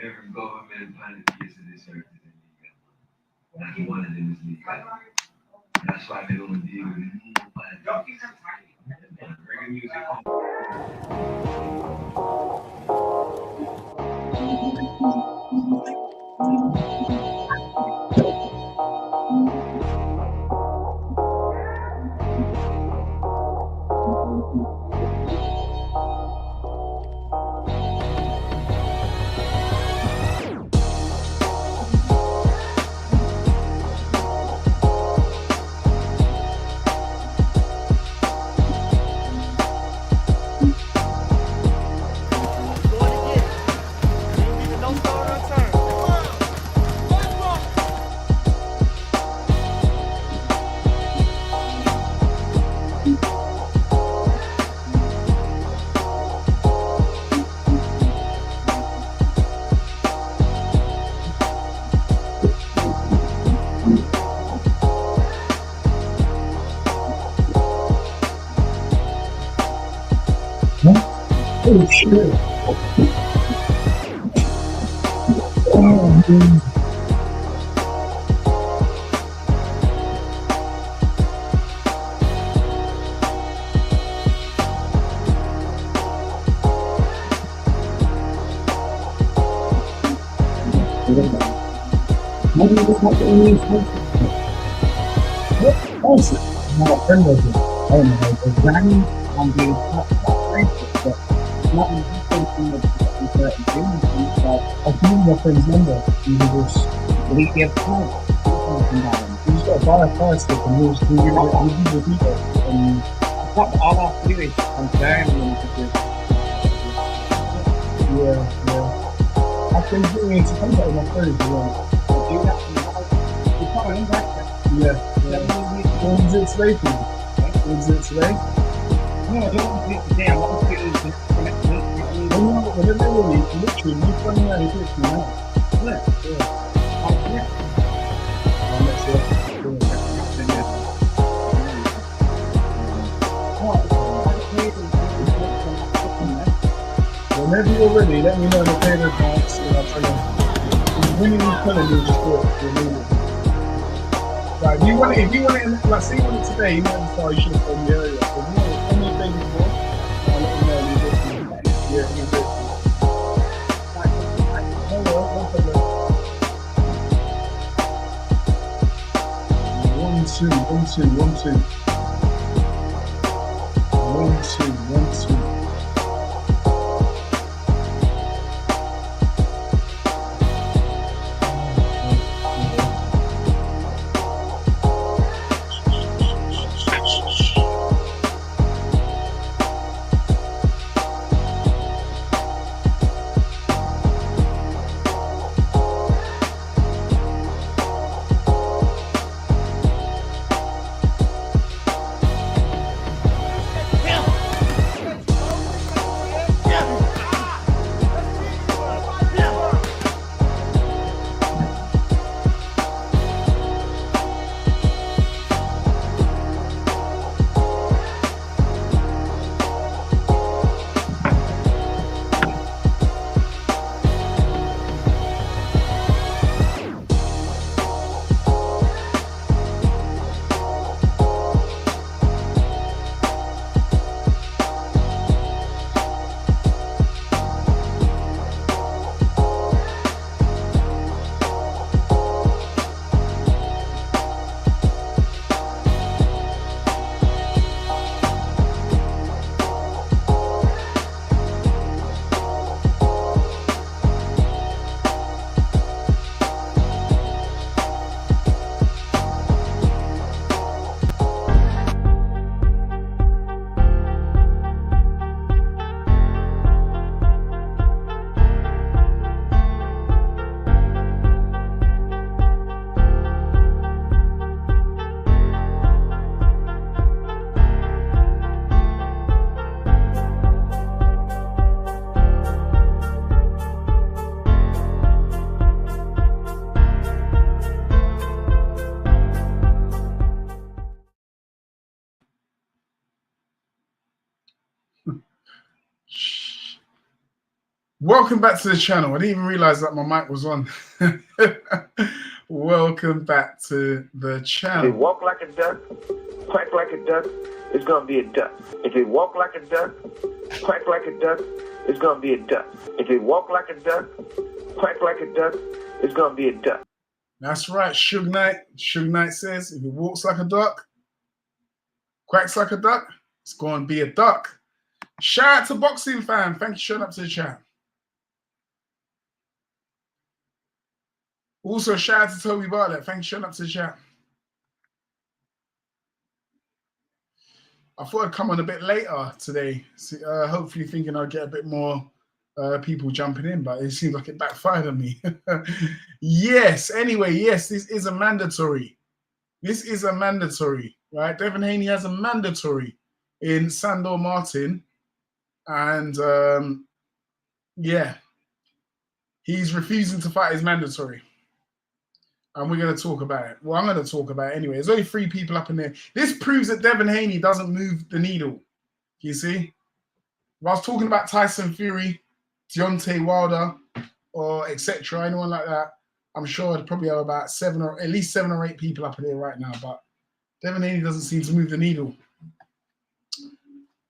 every government on the face of this earth is illegal. Not one of them is legal. That's why they don't deal with nobody. Reggae music. Oh shit. Oh man. How do you look like the Indian country? What was it? My friend was it. I don't know, the granny on the top racist, but not in the country of certain things, but I think my friend's number, he was really get caught. He's got a bar stick and he was doing the people, and I got all our lyrics on Diamond because I've been doing it to come back with my friends as well. Do that in the house. You can't even back that. When was it today for you? Was it today? No, I don't want to take the damn long videos whenever you literally, you find out you do it from now. I'm not sure. Whenever you're ready, let me know in the paper box and I'll tell you. When you're gonna do just do it. Right, if you want it, like, say you want it today, you might start, you should have told me earlier. If you want it anything before, I'll let you know you do it. Yeah, you do it. No problem. 1, 2, 1, 2, 1, 2. 1, 2, 1, 2. Welcome back to the channel. I didn't even realize that my mic was on. Welcome back to the channel. If it walk like a duck, quack like a duck, it's gonna be a duck. If it walk like a duck, quack like a duck, it's gonna be a duck. If it walk like a duck, quack like a duck, it's gonna be a duck. That's right, Suge Knight. Suge Knight says, if it walks like a duck, quacks like a duck, it's going to be a duck. Shout out to Boxing Fan. Thank you for showing up to the chat. Also, shout out to Toby Bartlett. Thank you for showing up to the chat. I thought I'd come on a bit later today, hopefully thinking I'd get a bit more people jumping in, but it seems like it backfired on me. Yes, anyway, yes, this is a mandatory. This is a mandatory, right? Devin Haney has a mandatory in Sandor Martin. And, yeah, he's refusing to fight his mandatory. And we're going to talk about it. Well, I'm going to talk about it anyway. There's only 3 people up in there. This proves that Devin Haney doesn't move the needle. You see? If I was talking about Tyson Fury, Deontay Wilder, or etc., anyone like that, I'm sure I'd probably have about at least 7 or 8 people up in there right now. But Devin Haney doesn't seem to move the needle.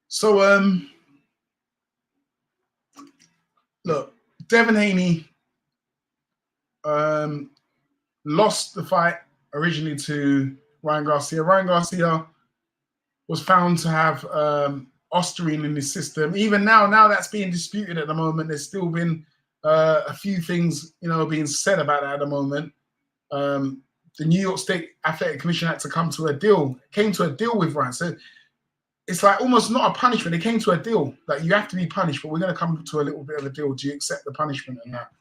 So, look, Devin Haney lost the fight originally to Ryan Garcia. Ryan Garcia was found to have ostarine in his system. Even now that's being disputed at the moment. There's still been a few things, being said about that at the moment. The New York State Athletic Commission had to came to a deal with Ryan. So it's like almost not a punishment. They came to a deal that you have to be punished, but we're going to come to a little bit of a deal. Do you accept the punishment and that?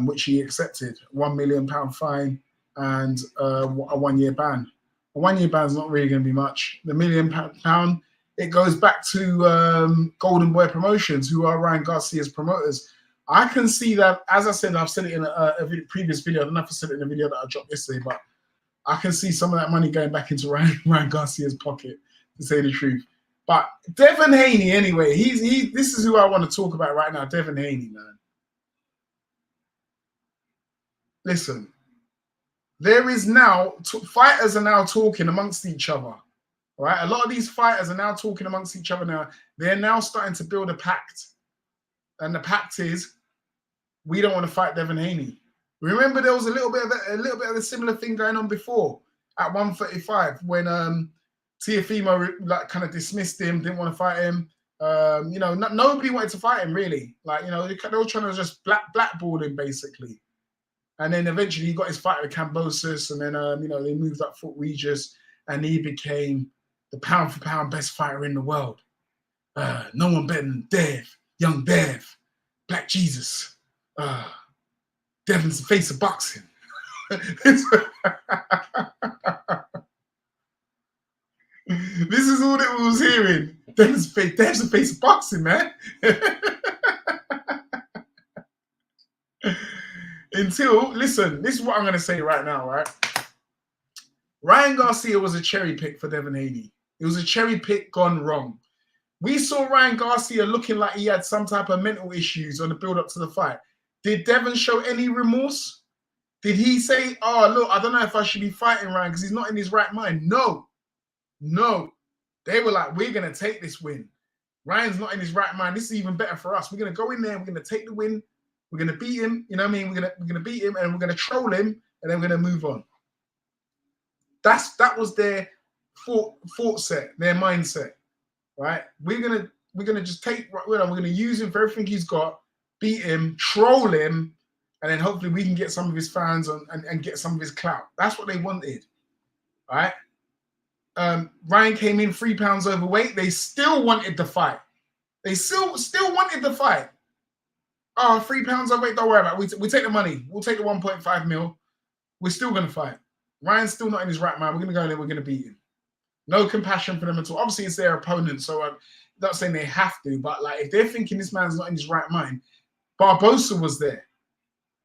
Which he accepted, £1 million fine and a 1-year ban. A 1-year ban is not really going to be much. The £1 million, it goes back to Golden Boy Promotions, who are Ryan Garcia's promoters. I can see that, as I said, I've said it in a previous video. I don't know if I said it in a video that I dropped yesterday, but I can see some of that money going back into Ryan Garcia's pocket, to say the truth. But Devin Haney, anyway, this is who I want to talk about right now. Devin Haney, man. Listen, there is now, fighters are now talking amongst each other, right? A lot of these fighters are now talking amongst each other now. They're now starting to build a pact. And the pact is, we don't want to fight Devin Haney. Remember, there was a little bit of a similar thing going on before at 135 when Teofimo kind of dismissed him, didn't want to fight him. Nobody wanted to fight him really. They were trying to just blackball him basically. And then eventually he got his fight with Kambosos, and then they moved up Foot Regis, and he became the pound-for-pound best fighter in the world. No one better than Dev, young Dev, Black Jesus. Devin's the face of boxing. This is all that we was hearing. Dev's the face of boxing, man. Listen, this is what I'm going to say right now, right? Ryan Garcia was a cherry pick for Devin Haney. It was a cherry pick gone wrong. We saw Ryan Garcia looking like he had some type of mental issues on the build-up to the fight. Did Devin show any remorse? Did he say, oh, look, I don't know if I should be fighting Ryan because he's not in his right mind? No. They were like, we're going to take this win. Ryan's not in his right mind. This is even better for us. We're going to go in there. We're going to take the win. We're going to beat him. You know what I mean? We're going to beat him, and we're going to troll him, and then we're going to move on. That was their thought set, their mindset, right? We're gonna just take. We're gonna use him for everything he's got, beat him, troll him, and then hopefully we can get some of his fans and get some of his clout. That's what they wanted, right? Ryan came in 3 pounds overweight. They still wanted the fight. They still wanted the fight. Oh, 3 pounds overweight, don't worry about it. We take the money. We'll take the 1.5 mil. We're still going to fight. Ryan's still not in his right mind. We're going to go in there. We're going to beat him. No compassion for them at all. Obviously, it's their opponent, so I'm not saying they have to, but like if they're thinking this man's not in his right mind, Barbosa was there.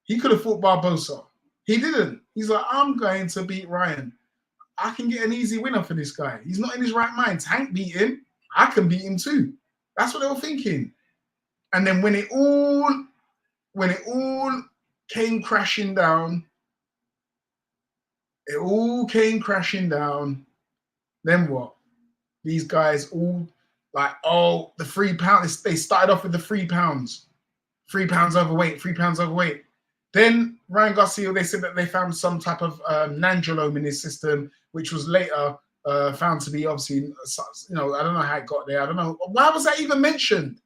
He could have fought Barbosa. He didn't. He's like, I'm going to beat Ryan. I can get an easy winner for this guy. He's not in his right mind. Tank beat him. I can beat him too. That's what they were thinking. And then when it all came crashing down, then what? These guys all like, oh, the £3. They started off with the £3. £3 overweight, £3 overweight. Then Ryan Garcia, they said that they found some type of nandrolone in his system, which was later found to be obviously, I don't know how it got there. I don't know. Why was that even mentioned?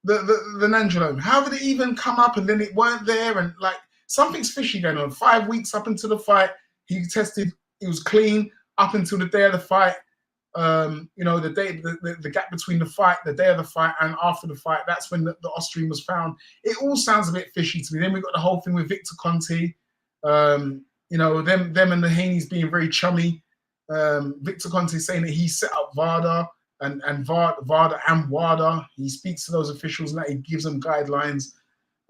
The nandrolone. How did it even come up and then it weren't there? And like something's fishy going on. 5 weeks up until the fight, he tested, he was clean up until the day of the fight. The gap between the fight, the day of the fight, and after the fight, that's when the Austrian was found. It all sounds a bit fishy to me. Then we got the whole thing with Victor Conte, them and the Haneys being very chummy. Victor Conte saying that he set up VADA and VADA and WADA. He speaks to those officials and that he gives them guidelines.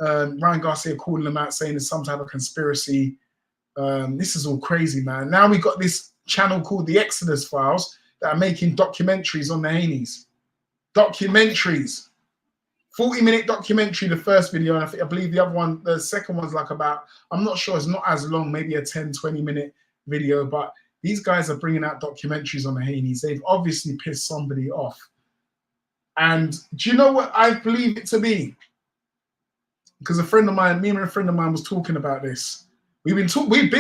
Ryan Garcia calling them out, saying there's some type of conspiracy. This is all crazy, man. Now we got this channel called the Exodus Files that are making documentaries on the Haneys. Documentaries. 40-minute documentary, the first video, and I believe the other one, the second one's like about, I'm not sure, it's not as long, maybe a 10, 20-minute video, but these guys are bringing out documentaries on the Haneys. They've obviously pissed somebody off. And do you know what I believe it to be? Because me and a friend of mine was talking about this. We've been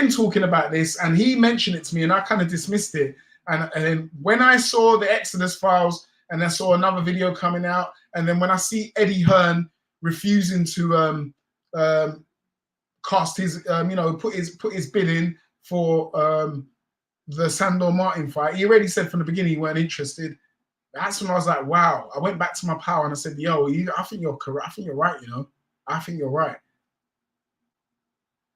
talking about this, and he mentioned it to me, and I kind of dismissed it. And then when I saw the Exodus Files, and I saw another video coming out, and then when I see Eddie Hearn refusing to cast his, put his bid in for the Sandor Martin fight, he already said from the beginning he weren't interested. That's when I was like, wow. I went back to my pal and I said, yo, I think you're correct. I think you're right. I think you're right.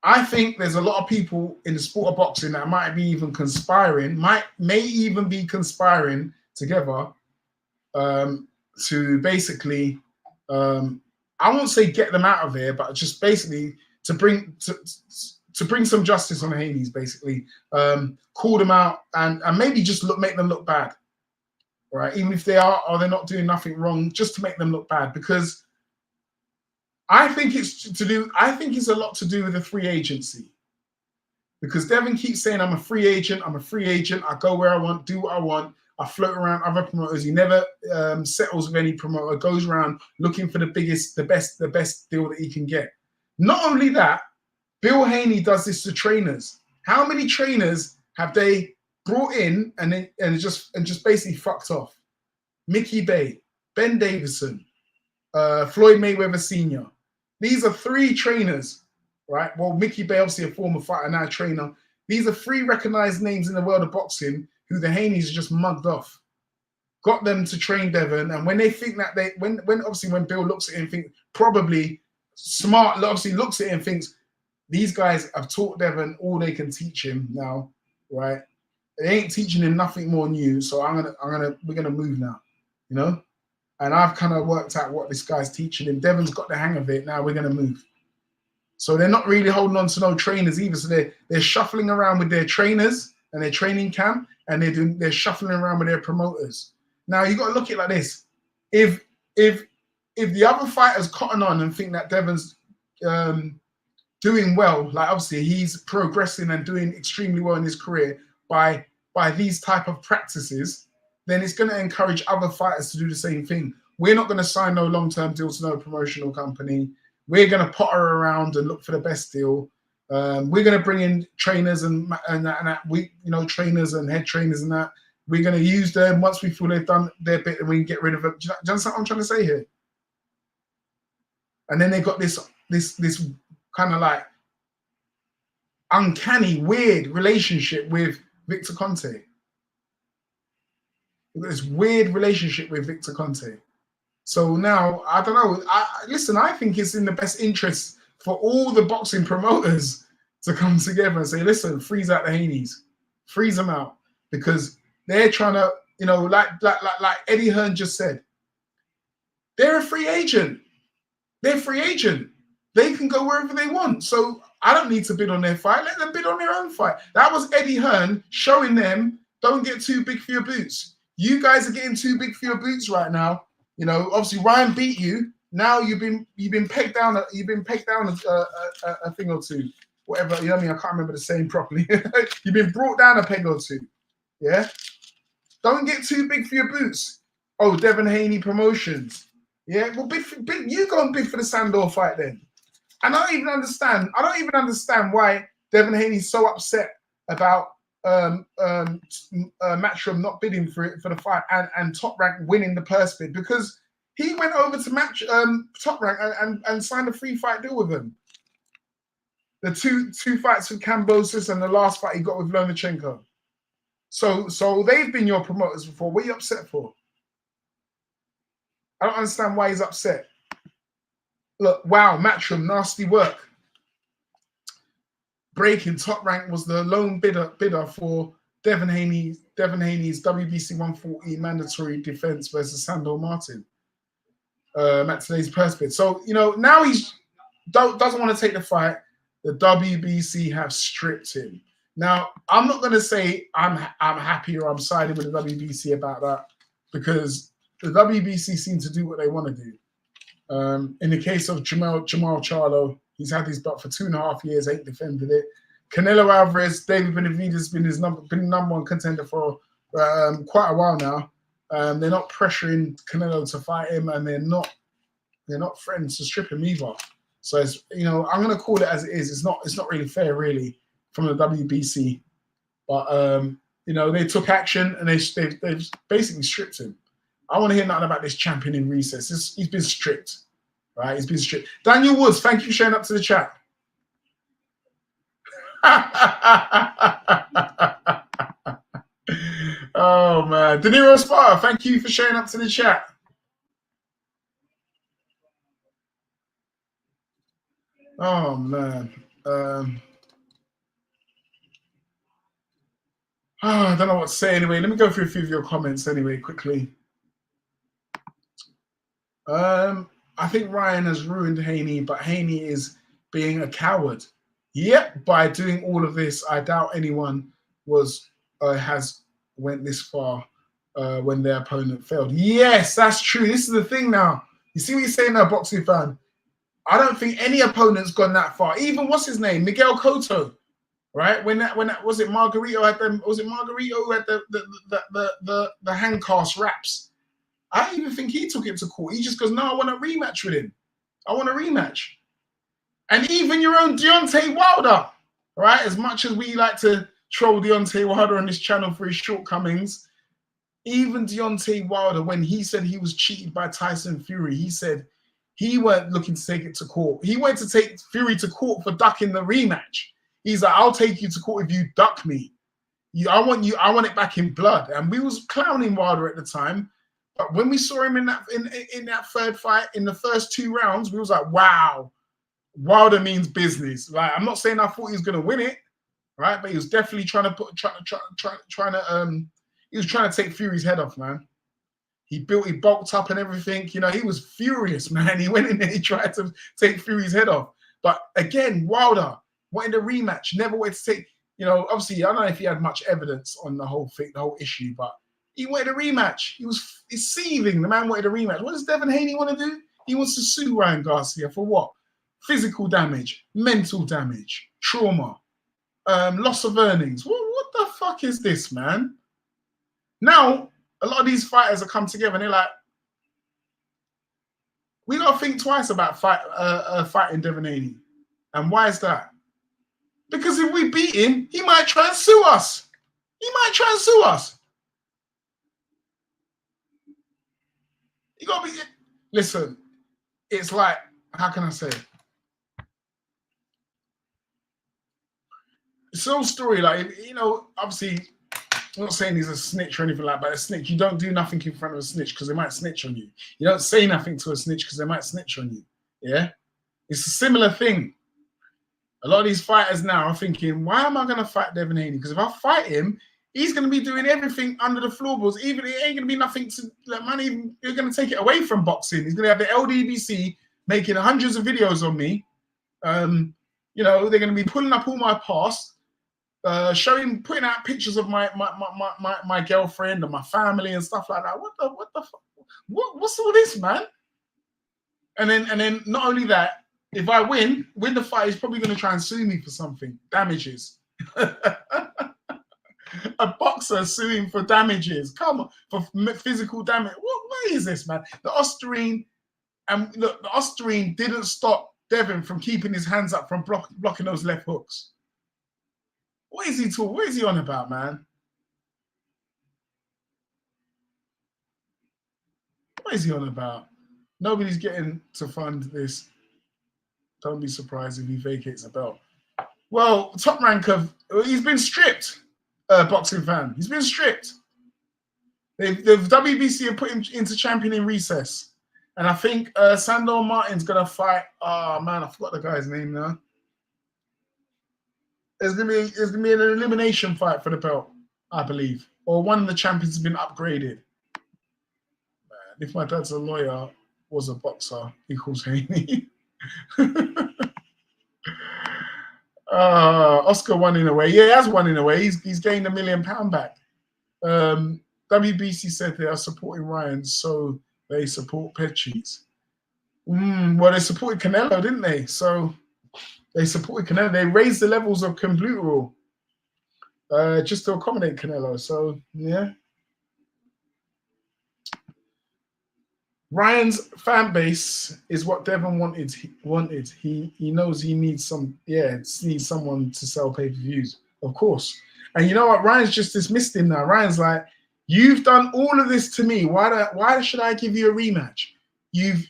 I think there's a lot of people in the sport of boxing that might be even conspiring, may even be conspiring together to basically, I won't say get them out of here, but just basically to bring some justice on the Haneys, basically. Call them out and maybe just make them look bad, right? Even if they are or they're not doing nothing wrong, just to make them look bad, because I think it's a lot to do with the free agency. Because Devin keeps saying, I'm a free agent, I go where I want, do what I want, I float around other promoters. He never settles with any promoter, goes around looking for the best deal that he can get. Not only that, Bill Haney does this to trainers. How many trainers have they brought in and just basically fucked off? Mickey Bay, Ben Davison, Floyd Mayweather Sr. These are 3 trainers, right? Well, Mickey Bay, obviously a former fighter, now trainer. These are 3 recognized names in the world of boxing who the Haneys just mugged off, got them to train Devin. And when they think that when Bill looks at him, think probably smart, obviously looks at him and thinks these guys have taught Devin all they can teach him now, right? They ain't teaching him nothing more new. So we're gonna move now, And I've kind of worked out what this guy's teaching him. Devin's got the hang of it. Now we're going to move. So they're not really holding on to no trainers either. So they're shuffling around with their trainers and their training camp, and they're shuffling around with their promoters. Now you got to look at it like this: if the other fighters cotton on and think that Devin's doing well, like obviously he's progressing and doing extremely well in his career by these type of practices, then it's going to encourage other fighters to do the same thing. We're not going to sign no long-term deal to no promotional company. We're going to potter around and look for the best deal. We're going to bring in trainers and trainers and head trainers and that. We're going to use them once we feel they've done their bit, and we can get rid of them. Do you understand what I'm trying to say here? And then they got this kind of like uncanny, weird relationship with Victor Conte. This weird relationship with Victor Conte. So now, I don't know. I think it's in the best interest for all the boxing promoters to come together and say, listen, freeze out the Haneys. Freeze them out. Because they're trying to, like Eddie Hearn just said, they're a free agent. They're free agent. They can go wherever they want. So I don't need to bid on their fight. Let them bid on their own fight. That was Eddie Hearn showing them, don't get too big for your boots. You guys are getting too big for your boots right now. Obviously Ryan beat you. Now you've been pegged down. You've been pegged down a thing or two. Whatever, you know what I mean? I can't remember the saying properly. You've been brought down a peg or two. Yeah? Don't get too big for your boots. Oh, Devin Haney Promotions. Yeah? Well, you go and bid for the Sandor fight then. And I don't even understand why Devin Haney's so upset about Matchroom not bidding for the fight and Top Rank winning the purse bid, because he went over to Top Rank and signed a free fight deal with him. The two fights with Kambosos and the last fight he got with Lomachenko. So they've been your promoters before. What are you upset for? I don't understand why he's upset. Look, wow, Matchroom, nasty work. Breaking, Top Rank was the lone bidder for Devin Haney's WBC 140 mandatory defense versus Sandor Martin at today's purse bid. So, you know, now he's doesn't want to take the fight. The WBC have stripped him. Now, I'm not going to say I'm happy or I'm siding with the WBC about that, because the WBC seem to do what they want to do. In the case of Jamal Charlo, he's had his belt for 2.5 years, ain't defended it. Canelo Alvarez, David Benavidez has been been number one contender for quite a while now. They're not pressuring Canelo to fight him, and they're not threatening to strip him either. So it's, you know, I'm gonna call it as it is. It's not really fair, really, from the WBC. But you know, they took action and they've basically stripped him. I want to hear nothing about this champion in recess. He's been stripped, right? He's been stripped. Daniel Woods, thank you for showing up to the chat. Oh man, De Niro Sparta, thank you for showing up to the chat. Oh man, I don't know what to say anyway. Let me go through a few of your comments anyway quickly. I think Ryan has ruined Haney, but Haney is being a coward. Yep, by doing all of this, I doubt anyone has went this far when their opponent failed. Yes, that's true. This is the thing now. You see what you're saying now, boxing fan? I don't think any opponent's gone that far. Even what's his name, Miguel Cotto, right? When that was it Margarito had them? Was it Margarito who had the handcast wraps? I don't even think he took it to court. He just goes, no, I want a rematch with him. I want a rematch. And even your own Deontay Wilder, right? As much as we like to troll Deontay Wilder on this channel for his shortcomings, even Deontay Wilder, when he said he was cheated by Tyson Fury, he said he weren't looking to take it to court. He went to take Fury to court for ducking the rematch. He's like, I'll take you to court if you duck me. I want it back in blood. And we was clowning Wilder at the time. But when we saw him in that third fight, in the first 2 rounds, we was like, wow, Wilder means business. Like, I'm not saying I thought he was going to win it, right? But he was definitely trying to take Fury's head off, man. He bulked up and everything. You know, he was furious, man. He went in there, he tried to take Fury's head off. But again, Wilder wanted a rematch, never wanted to take, you know, obviously, I don't know if he had much evidence on the whole thing, the whole issue, but he wanted a rematch. He's seething. The man wanted a rematch. What does Devin Haney want to do? He wants to sue Ryan Garcia for what? Physical damage, mental damage, trauma, loss of earnings. What the fuck is this, man? Now, a lot of these fighters have come together and they're like, we got to think twice about fighting Devin Haney. And why is that? Because if we beat him, he might try and sue us. You got to be... Listen, it's like, how can I say it? It's no story, like, you know, obviously, I'm not saying he's a snitch or anything like that, but a snitch, you don't do nothing in front of a snitch because they might snitch on you. You don't say nothing to a snitch because they might snitch on you. Yeah? It's a similar thing. A lot of these fighters now are thinking, why am I going to fight Devin Haney? Because if I fight him, he's going to be doing everything under the floorboards. Even it ain't going to be nothing to, like, man, you're going to take it away from boxing. He's going to have the LDBC making hundreds of videos on me. You know, they're going to be pulling up all my past, putting out pictures of my girlfriend and my family and stuff like that. What the fuck? What's all this, man? And then not only that, if I win the fight, he's probably going to try and sue me for something, damages. A boxer suing for damages. Come on, for physical damage. What is this, man? The Austrian, and look, the Austrian didn't stop Devin from keeping his hands up from blocking those left hooks. What is he talking? What is he on about, man? What is he on about? Nobody's getting to fund this. Don't be surprised if he vacates a belt. Well, Top Rank he's been stripped. Boxing fan, he's been stripped. The WBC have put him into champion in recess, and I think Sandor Martin's gonna fight. Oh man, I forgot the guy's name now. There's gonna be an elimination fight for the belt, I believe, or one of the champions has been upgraded. Man, if my dad's a lawyer, was a boxer, equals Haney. Oscar won in a way. Yeah, he has won in a way. He's gained £1 million back. WBC said they are supporting Ryan, so they support Petries. Well, they supported Canelo, didn't they? So they supported Canelo. They raised the levels of clenbuterol just to accommodate Canelo. So yeah. Ryan's fan base is what Devin wanted. He knows he needs someone to sell pay-per-views, of course. And you know what? Ryan's just dismissed him now. Ryan's like, you've done all of this to me. Why should I give you a rematch? You've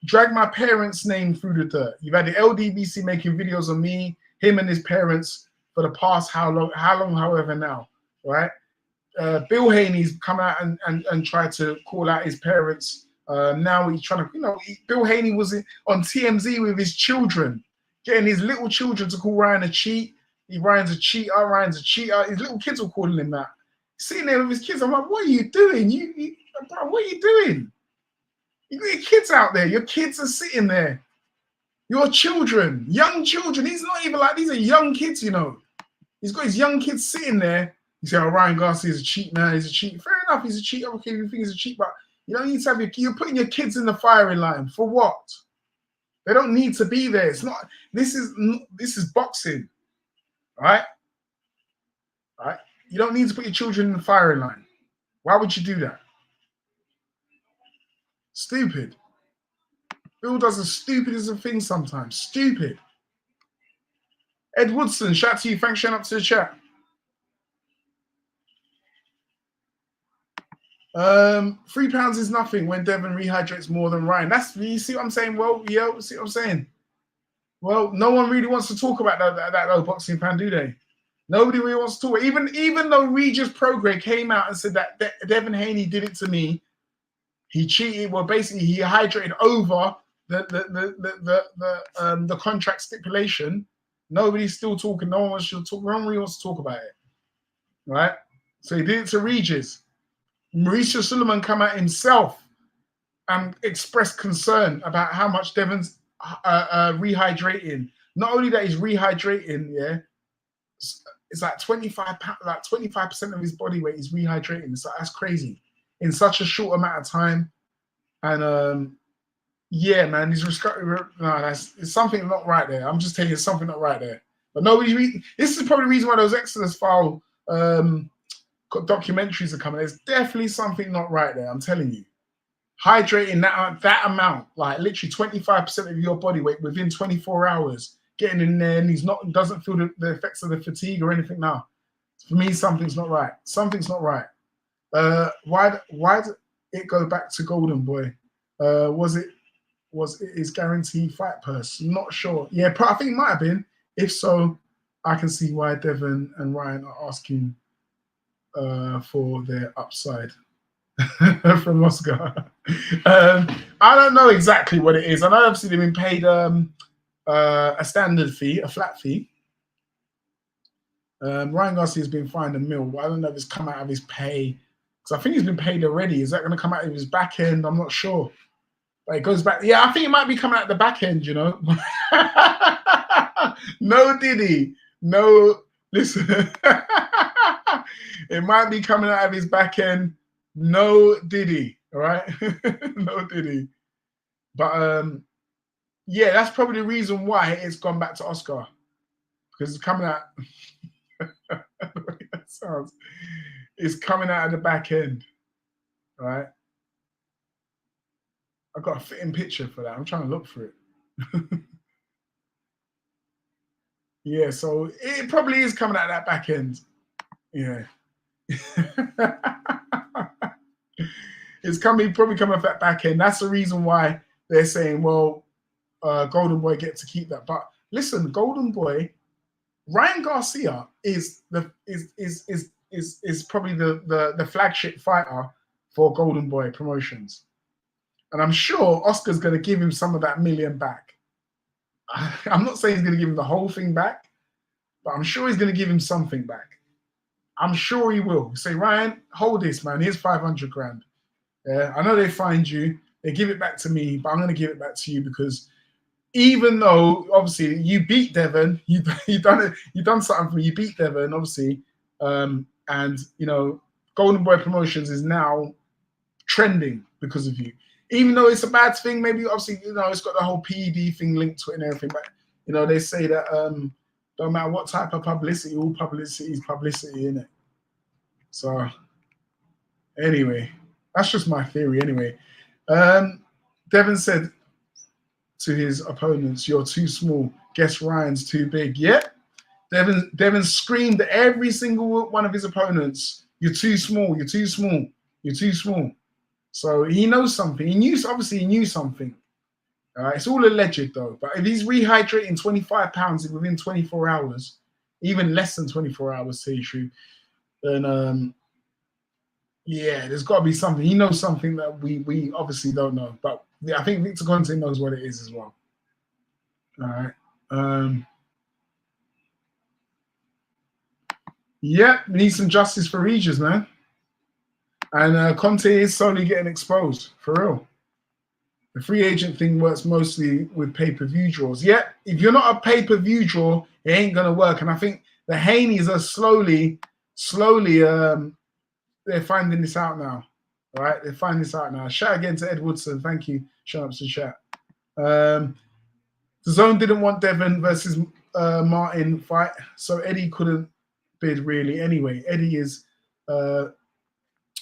dragged my parents' name through the dirt. You've had the LDBC making videos of me, him and his parents for the past how long, however now, right? Bill Haney's come out and tried to call out his parents. Now he's trying to, Bill Haney was on TMZ with his children, getting his little children to call Ryan a cheat. Ryan's a cheater. Ryan's a cheater. His little kids were calling him that. Sitting there with his kids, I'm like, what are you doing? Bro, what are you doing? You got your kids out there. Your kids are sitting there. Your children, young children. He's not even like, these are young kids, He's got his young kids sitting there. You say, oh, Ryan Garcia's a cheat, man. He's a cheat. Fair enough, he's a cheat. Okay, you think he's a cheat, but you don't need to have you're putting your kids in the firing line for what? They don't need to be there. It's not. This is boxing, right? Right. You don't need to put your children in the firing line. Why would you do that? Stupid. Bill does the stupidest of things sometimes. Stupid. Ed Woodson, shout out to you. Thanks for showing up to the chat. £3 is nothing when Devin rehydrates more than Ryan. You see what I'm saying? Well, yeah, see what I'm saying? Well, no one really wants to talk about that old boxing fan, do they? Nobody really wants to talk. Even though Regis Prograis came out and said that Devin Haney did it to me, he cheated. Well, basically, he hydrated over the contract stipulation. Nobody's still talking. No one really wants to talk about it, right? So he did it to Regis. Mauricio Suleiman come out himself and expressed concern about how much Devin's rehydrating. Not only that he's rehydrating, yeah, it's like 25% of his body weight is rehydrating. So that's crazy in such a short amount of time. And yeah, man, it's something not right there. I'm just telling you, something not right there. But this is probably the reason why those Exodus file documentaries are coming. There's definitely something not right there. I'm telling you, hydrating that amount, like literally 25% of your body weight within 24 hours, getting in there, and doesn't feel the effects of the fatigue or anything. Now, for me, something's not right. Something's not right. Why did it go back to Golden Boy? Was it his guaranteed fight purse? Not sure. Yeah, I think it might have been. If so, I can see why Devin and Ryan are asking for their upside from Oscar. I don't know exactly what it is. I know obviously they've been paid a standard fee, a flat fee. Ryan Garcia has been fined $1 million. I don't know if it's come out of his pay, because I think he's been paid already. Is that going to come out of his back end? I'm not sure. But it goes back. Yeah, I think it might be coming out the back end, No Diddy. No, listen. It might be coming out of his back end. No Diddy, all right? No Diddy. But yeah, that's probably the reason why it's gone back to Oscar, because it's coming out. The way that sounds, it's coming out of the back end, right? I've got a fitting picture for that. I'm trying to look for it. Yeah, so it probably is coming out of that back end. Yeah. It's probably coming off that back end. That's the reason why they're saying, well, Golden Boy get to keep that. But listen, Golden Boy, Ryan Garcia is probably the flagship fighter for Golden Boy Promotions. And I'm sure Oscar's going to give him some of that million back. I'm not saying he's going to give him the whole thing back, but I'm sure he's going to give him something back. I'm sure he will. Say, Ryan, hold this, man. Here's 500 grand. Yeah, I know they find you. They give it back to me, but I'm going to give it back to you because even though obviously you beat Devin, you done something for me. You beat Devin, obviously, and you know Golden Boy Promotions is now trending because of you. Even though it's a bad thing, maybe obviously it's got the whole PED thing linked to it and everything. But they say that don't matter what type of publicity, all publicity is publicity, innit? So anyway, that's just my theory. Anyway, Devin said to his opponents, "You're too small. Guess Ryan's too big." Yeah, Devin screamed at every single one of his opponents, "You're too small. You're too small. You're too small." So he knows something. He knew something. All right, it's all alleged though. But if he's rehydrating 25 pounds within 24 hours, even less than 24 hours, to you, then yeah, there's got to be something. He knows something that we obviously don't know. But yeah, I think Victor Conte knows what it is as well. All right. Yeah, we need some justice for Regis, man. And Conte is slowly getting exposed, for real. The free agent thing works mostly with pay-per-view draws. Yeah, if you're not a pay-per-view draw, it ain't going to work. And I think the Haneys are slowly, they're finding this out now. All right, they're finding this out now. Shout again to Ed Woodson. Thank you. Shout out to the chat. The Zone didn't want Devin versus Martin fight, so Eddie couldn't bid really. Anyway, Eddie is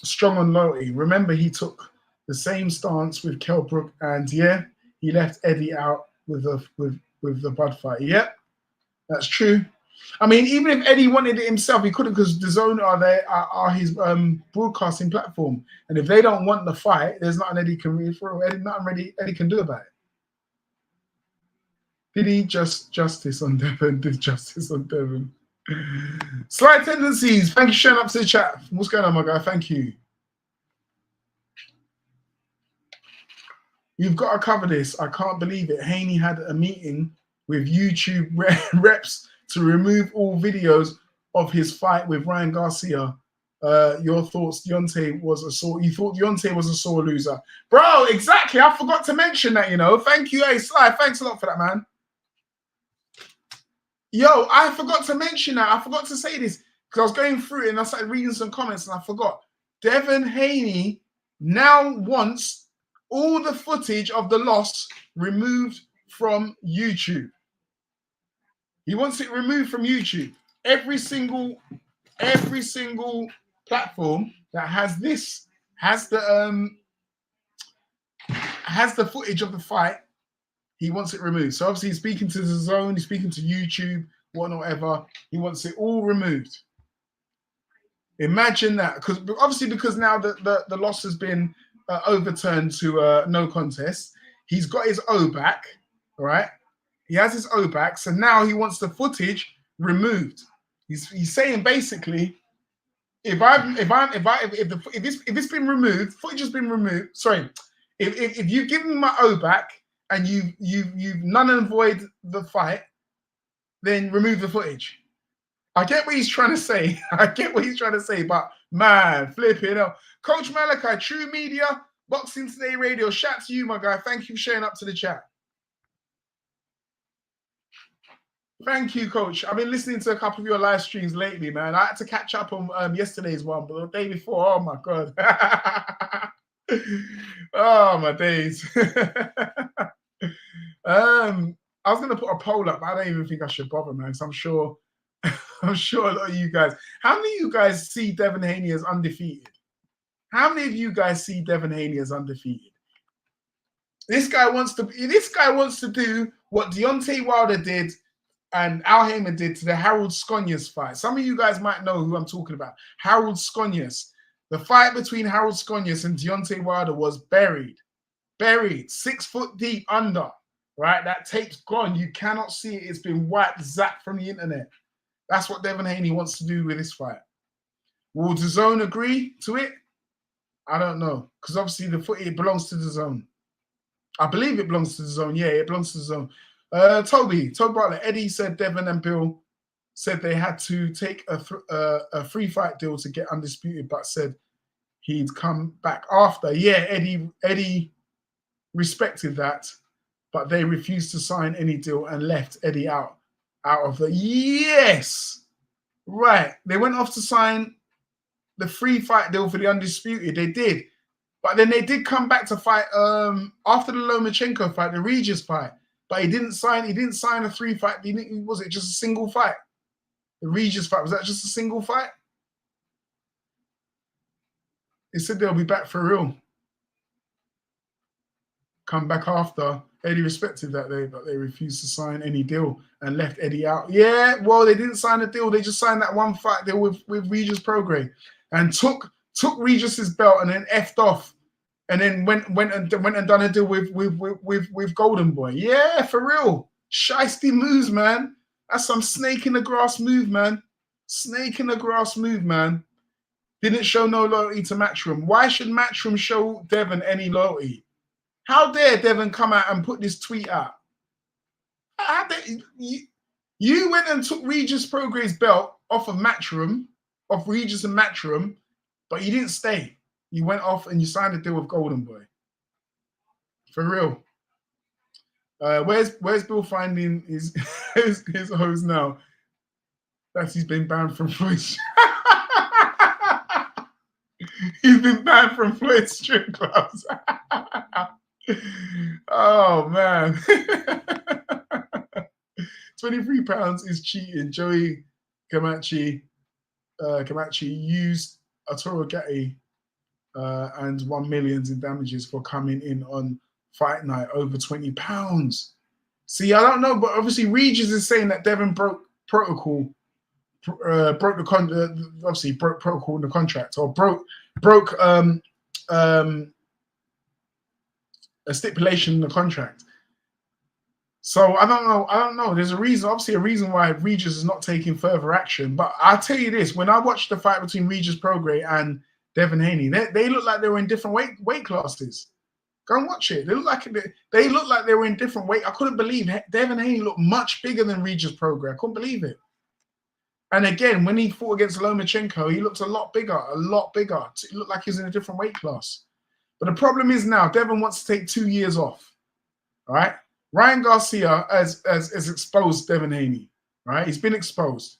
strong on loyalty. Remember, he took the same stance with Kelbrook, and yeah, he left Eddie out with the Bud fight. Yep, that's true. I mean, even if Eddie wanted it himself, he couldn't, because DAZN are his broadcasting platform, and if they don't want the fight, there's nothing Eddie can really throw. Eddie can do about it. Did he justice on Devin? Did justice on Devin? Slight tendencies. Thank you, showing up to the chat. What's going on, my guy? Thank you. You've got to cover this. I can't believe it. Haney had a meeting with YouTube reps to remove all videos of his fight with Ryan Garcia. Your thoughts? Deontay was a sore. You thought Deontay was a sore loser, bro? Exactly. I forgot to mention that. Thank you, hey Sly. Thanks a lot for that, man. Yo, I forgot to mention that. I forgot to say this because I was going through it and I started reading some comments and I forgot. Devin Haney now wants all the footage of the loss removed from YouTube. He wants it removed from YouTube. Every single platform that has this has the footage of the fight. He wants it removed. So obviously he's speaking to DAZN, he's speaking to YouTube, whatever. He wants it all removed. Imagine that, because now the loss has been overturned to no contest. He's got his O back, all right? He has his O back, so now he wants the footage removed. He's saying basically, if it's been removed, footage has been removed. Sorry, if you've given me my O back and you've null and void the fight, then remove the footage. I get what he's trying to say. But man, flipping out. Coach Malachi, True Media, Boxing Today Radio. Shout to you, my guy. Thank you for showing up to the chat. Thank you, Coach. I've been listening to a couple of your live streams lately, man. I had to catch up on yesterday's one, but the day before, oh my God. Oh my days. I was gonna put a poll up, but I don't even think I should bother, man. So I'm sure I'm sure a lot of you guys. How many of you guys see Devin Haney as undefeated? How many of you guys see Devin Haney as undefeated? This guy wants to do what Deontay Wilder did and Al Haymon did to the Harold Skonias fight. Some of you guys might know who I'm talking about. Harold Skonias. The fight between Harold Skonias and Deontay Wilder was buried, 6 foot deep under, right? That tape's gone. You cannot see it. It's been wiped, zapped from the internet. That's what Devin Haney wants to do with this fight. Will DAZN agree to it? I don't know, because obviously the footage belongs to DAZN. I believe it belongs to DAZN. Yeah, it belongs to DAZN. Toby Butler, Eddie said Devin and Bill said they had to take a free fight deal to get undisputed, but said he'd come back after. Yeah, Eddie respected that, but they refused to sign any deal and left Eddie out of the. Yes, right. They went off to sign the free fight deal for the undisputed. They did, but then they did come back to fight after the Lomachenko fight, the Regis fight. But he didn't sign a free fight. Was it just a single fight? The Regis fight, was that just a single fight? They said they'll be back for real. Come back after. Eddie respected that, but they refused to sign any deal and left Eddie out. Yeah, well, they didn't sign a deal. They just signed that one fight deal with Regis Prograis and took Regis's belt and then effed off. And then went and done a deal with Golden Boy. Yeah, for real. Shiesty moves, man. That's some snake in the grass move, man. Snake in the grass move, man. Didn't show no loyalty to Matchroom. Why should Matchroom show Devin any loyalty? How dare Devin come out and put this tweet out? You went and took Regis Prograis' belt off of Matchroom, off Regis and Matchroom, but you didn't stay. You went off and you signed a deal with Golden Boy. For real. Where's Bill finding his hose now? That he's been banned from Floyd. He's been banned from Floyd strip clubs. Oh man. £23 is cheating. Joey Camachi used Arturo Gatti and 1 million in damages for coming in on fight night over £20. See, I don't know, but obviously Regis is saying that Devin broke protocol, broke protocol in the contract, or broke a stipulation in the contract. So I don't know. There's obviously a reason why Regis is not taking further action. But I'll tell you this: when I watched the fight between Regis Prograis and Devin Haney, they look like they were in different weight classes. Go and watch it. They look like they were in different weight. I couldn't believe Devin Haney looked much bigger than Regis Prograis. I couldn't believe it. And again, when he fought against Lomachenko, he looked a lot bigger. It looked like he was in a different weight class. But the problem is now, Devin wants to take 2 years off. All right? Ryan Garcia has exposed Devin Haney. Right? He's been exposed.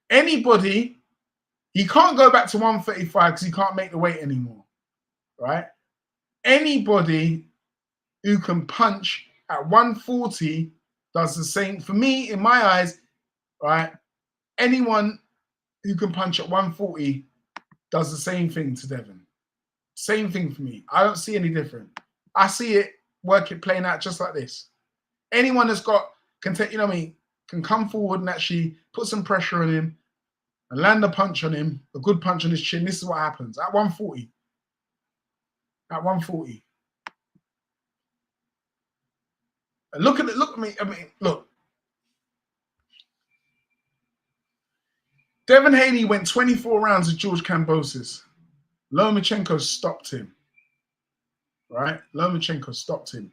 Anybody, he can't go back to 135 because he can't make the weight anymore. Right? Anybody who can punch at 140 does the same. For me, in my eyes, right? Anyone who can punch at 140 does the same thing to Devin. Same thing for me. I don't see any different. I see it playing out just like this. Anyone that's can come forward and actually put some pressure on him and land a punch on him, a good punch on his chin. This is what happens at 140. At 140. And look at me. Look. Devin Haney went 24 rounds with George Kambosos. Lomachenko stopped him. Right? Lomachenko stopped him.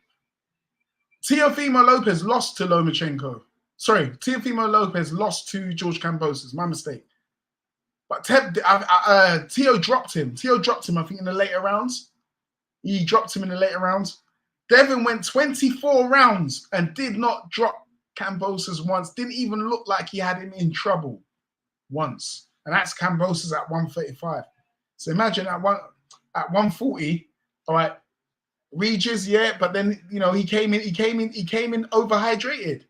Teofimo Lopez lost to Lomachenko. Sorry, Teofimo Lopez lost to George Kambosos. My mistake. But Teo dropped him. I think, in the later rounds. He dropped him in the later rounds. Devin went 24 rounds and did not drop Kambosos once. Didn't even look like he had him in trouble once. And that's Kambosos at 135. So imagine at 140, all right, Regis, yeah, but then he came in overhydrated.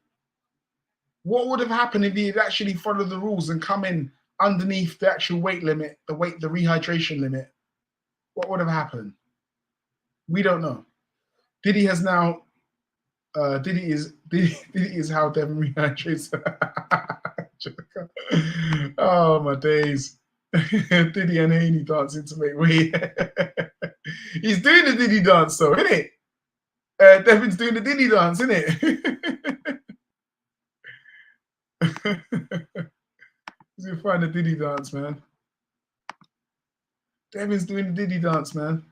What would have happened if he had actually followed the rules and come in underneath the actual weight limit, the rehydration limit? What would have happened? We don't know. Diddy has now. Diddy is how Devin rehydrates. Oh my days. Diddy and Haney dancing to make weight. He's doing the Diddy dance though, isn't it? Devin's doing the Diddy dance, isn't it? He's gonna find the Diddy dance, man. Devin's doing the Diddy dance, man.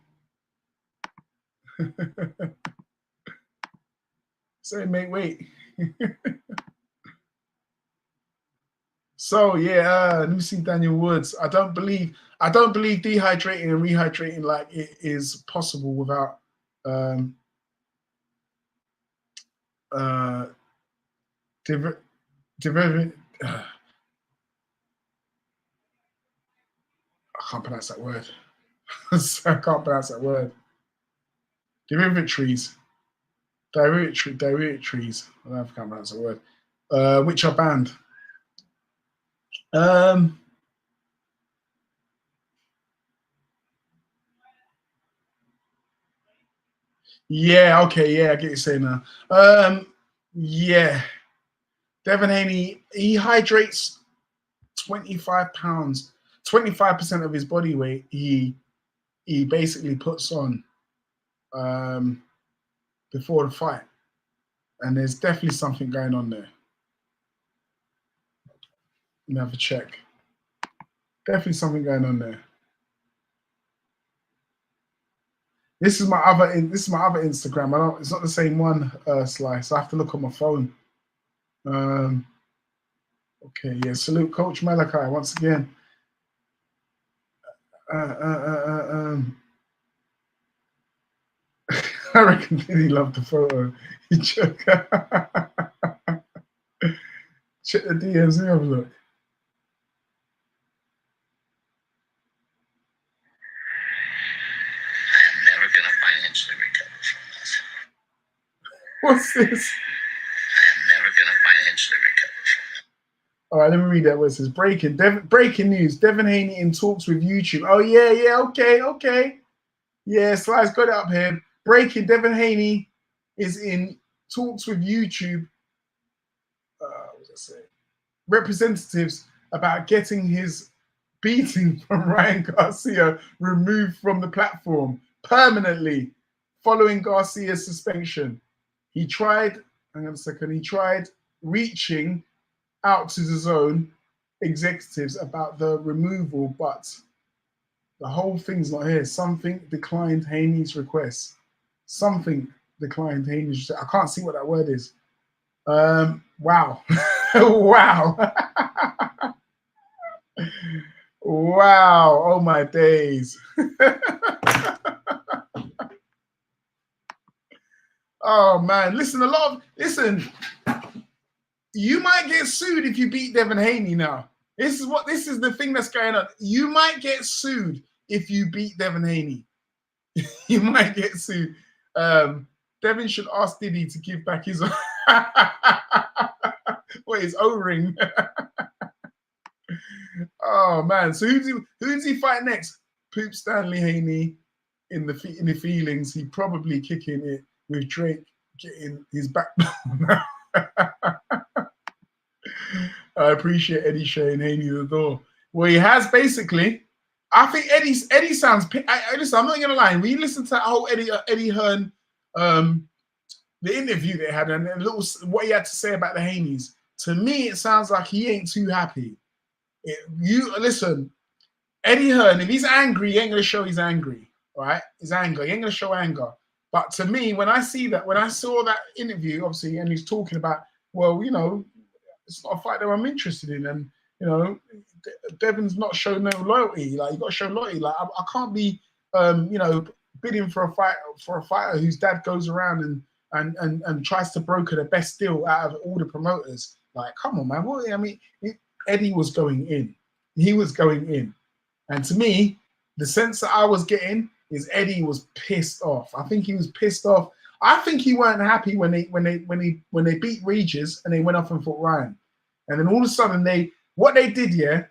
Say, mate, wait. So yeah, let me see Daniel Woods. I don't believe dehydrating and rehydrating like it is possible without I can't pronounce that word. I can't pronounce that word. Derivatives. I can't pronounce that word. Which are banned. Yeah, okay, yeah, I get what you're saying now. Yeah. Devin Haney, he hydrates 25 pounds, 25% of his body weight he basically puts on before the fight. And there's definitely something going on there. Let me have a check. Definitely something going on there. This is my other Instagram. It's not the same one, Slice. I have to look on my phone. Okay, yeah. Salute Coach Malachi once again. I reckon he loved the photo. He check the DMs. Let me have a look. What's this? I am never going to financially recover from it. All right, let me read that. What it says. Breaking news. Devin Haney in talks with YouTube. Oh, yeah. Okay. Yeah, Slice got it up here. Breaking. Devin Haney is in talks with YouTube. What was I saying? Representatives about getting his beating from Ryan Garcia removed from the platform permanently following Garcia's suspension. He tried reaching out to the zone executives about the removal, but the whole thing's not here. Something declined Haney's request. I can't see what that word is. Wow. Wow. Wow. Oh my days. Oh man, listen, you might get sued if you beat Devin Haney now. This is the thing that's going on. You might get sued if you beat Devin Haney. You might get sued. Devin should ask Diddy to give back his his O-ring. Oh man, so who's he fight next? Poop Stanley Haney in the feelings. He probably kicking it with Drake getting his back. I appreciate Eddie showing Haney the door. Well, he has basically. I think Eddie sounds. Listen, I'm not gonna lie. When you listen to that whole Eddie Hearn, the interview they had and what he had to say about the Haneys, to me it sounds like he ain't too happy. Listen, Eddie Hearn, if he's angry, he ain't gonna show he's angry. Right? He's angry. He ain't gonna show anger. But to me, when I saw that interview, obviously, and he's talking about, well, it's not a fight that I'm interested in, and Devin's not showing no loyalty. Like, you got to show loyalty. Like, I can't be, bidding for a fighter whose dad goes around and tries to broker the best deal out of all the promoters. Like, come on, man. Eddie was going in. He was going in, and to me, the sense that I was getting is Eddie was pissed off. I think he was pissed off. I think he weren't happy when they beat Regis and they went off and fought Ryan. And then all of a sudden what they did, yeah,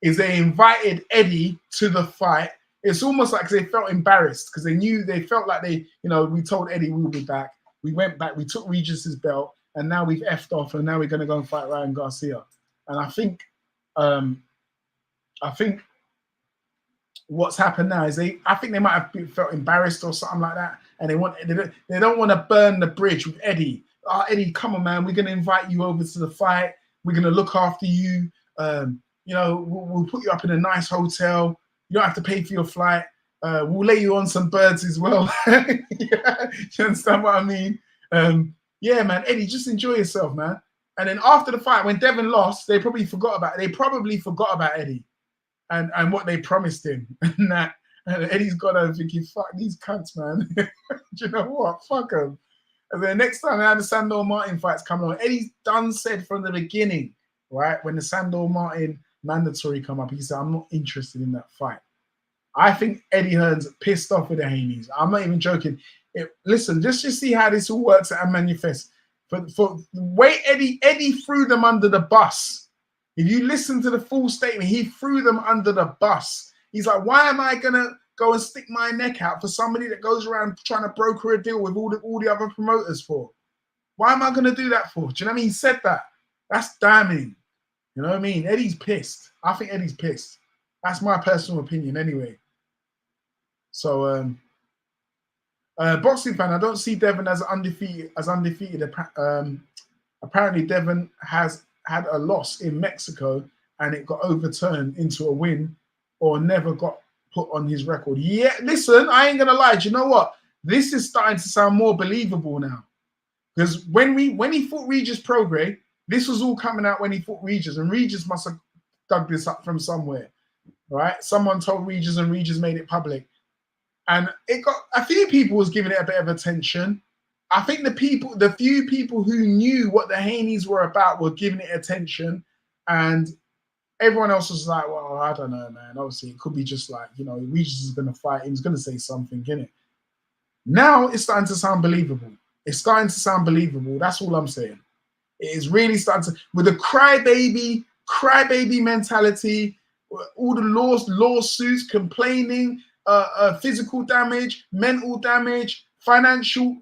is they invited Eddie to the fight. It's almost like they felt embarrassed because they felt like we told Eddie we'll be back. We went back, we took Regis's belt, and now we've effed off, and now we're going to go and fight Ryan Garcia. And I think what's happened now is I think they might have felt embarrassed or something like that, and they don't want to burn the bridge with Eddie. Oh, Eddie, come on, man, we're going to invite you over to the fight. We're going to look after you. We'll put you up in a nice hotel. You don't have to pay for your flight. We'll lay you on some birds as well. Yeah, you understand what I mean? Yeah, man, Eddie, just enjoy yourself, man. And then after the fight, when Devin lost, they probably forgot about Eddie and what they promised him. And Eddie's got home thinking, fuck these cunts, man. Do you know what? Fuck them. And then next time they had the Sandor Martin fights coming on, Eddie's done said from the beginning, right, when the Sandor Martin mandatory come up, he said, I'm not interested in that fight. I think Eddie Hearn's pissed off with the Haneys. I'm not even joking. Listen, just see how this all works and manifests. For the way Eddie threw them under the bus. If you listen to the full statement, he threw them under the bus. He's like, why am I gonna go and stick my neck out for somebody that goes around trying to broker a deal with all the other promoters for? Why am I gonna do that for? Do you know what I mean? He said that. That's damning. You know what I mean? Eddie's pissed. I think Eddie's pissed. That's my personal opinion anyway. So boxing fan, I don't see Devin as undefeated. Apparently Devin has had a loss in Mexico and it got overturned into a win or never got put on his record. Yeah, listen, I ain't gonna lie. Do you know what? This is starting to sound more believable now. Because when he fought Regis Prograis, this was all coming out when he fought Regis, and Regis must have dug this up from somewhere, right? Someone told Regis, and Regis made it public, and it got a few people was giving it a bit of attention. I think the few people who knew what the Haneys were about were giving it attention, and everyone else was like, "Well, I don't know, man. Obviously, it could be just like Regis is going to fight. He's going to say something, innit?" Now it's starting to sound believable. It's starting to sound believable. That's all I'm saying. It is really starting to, with a crybaby mentality, all the lawsuits, complaining, physical damage, mental damage, financial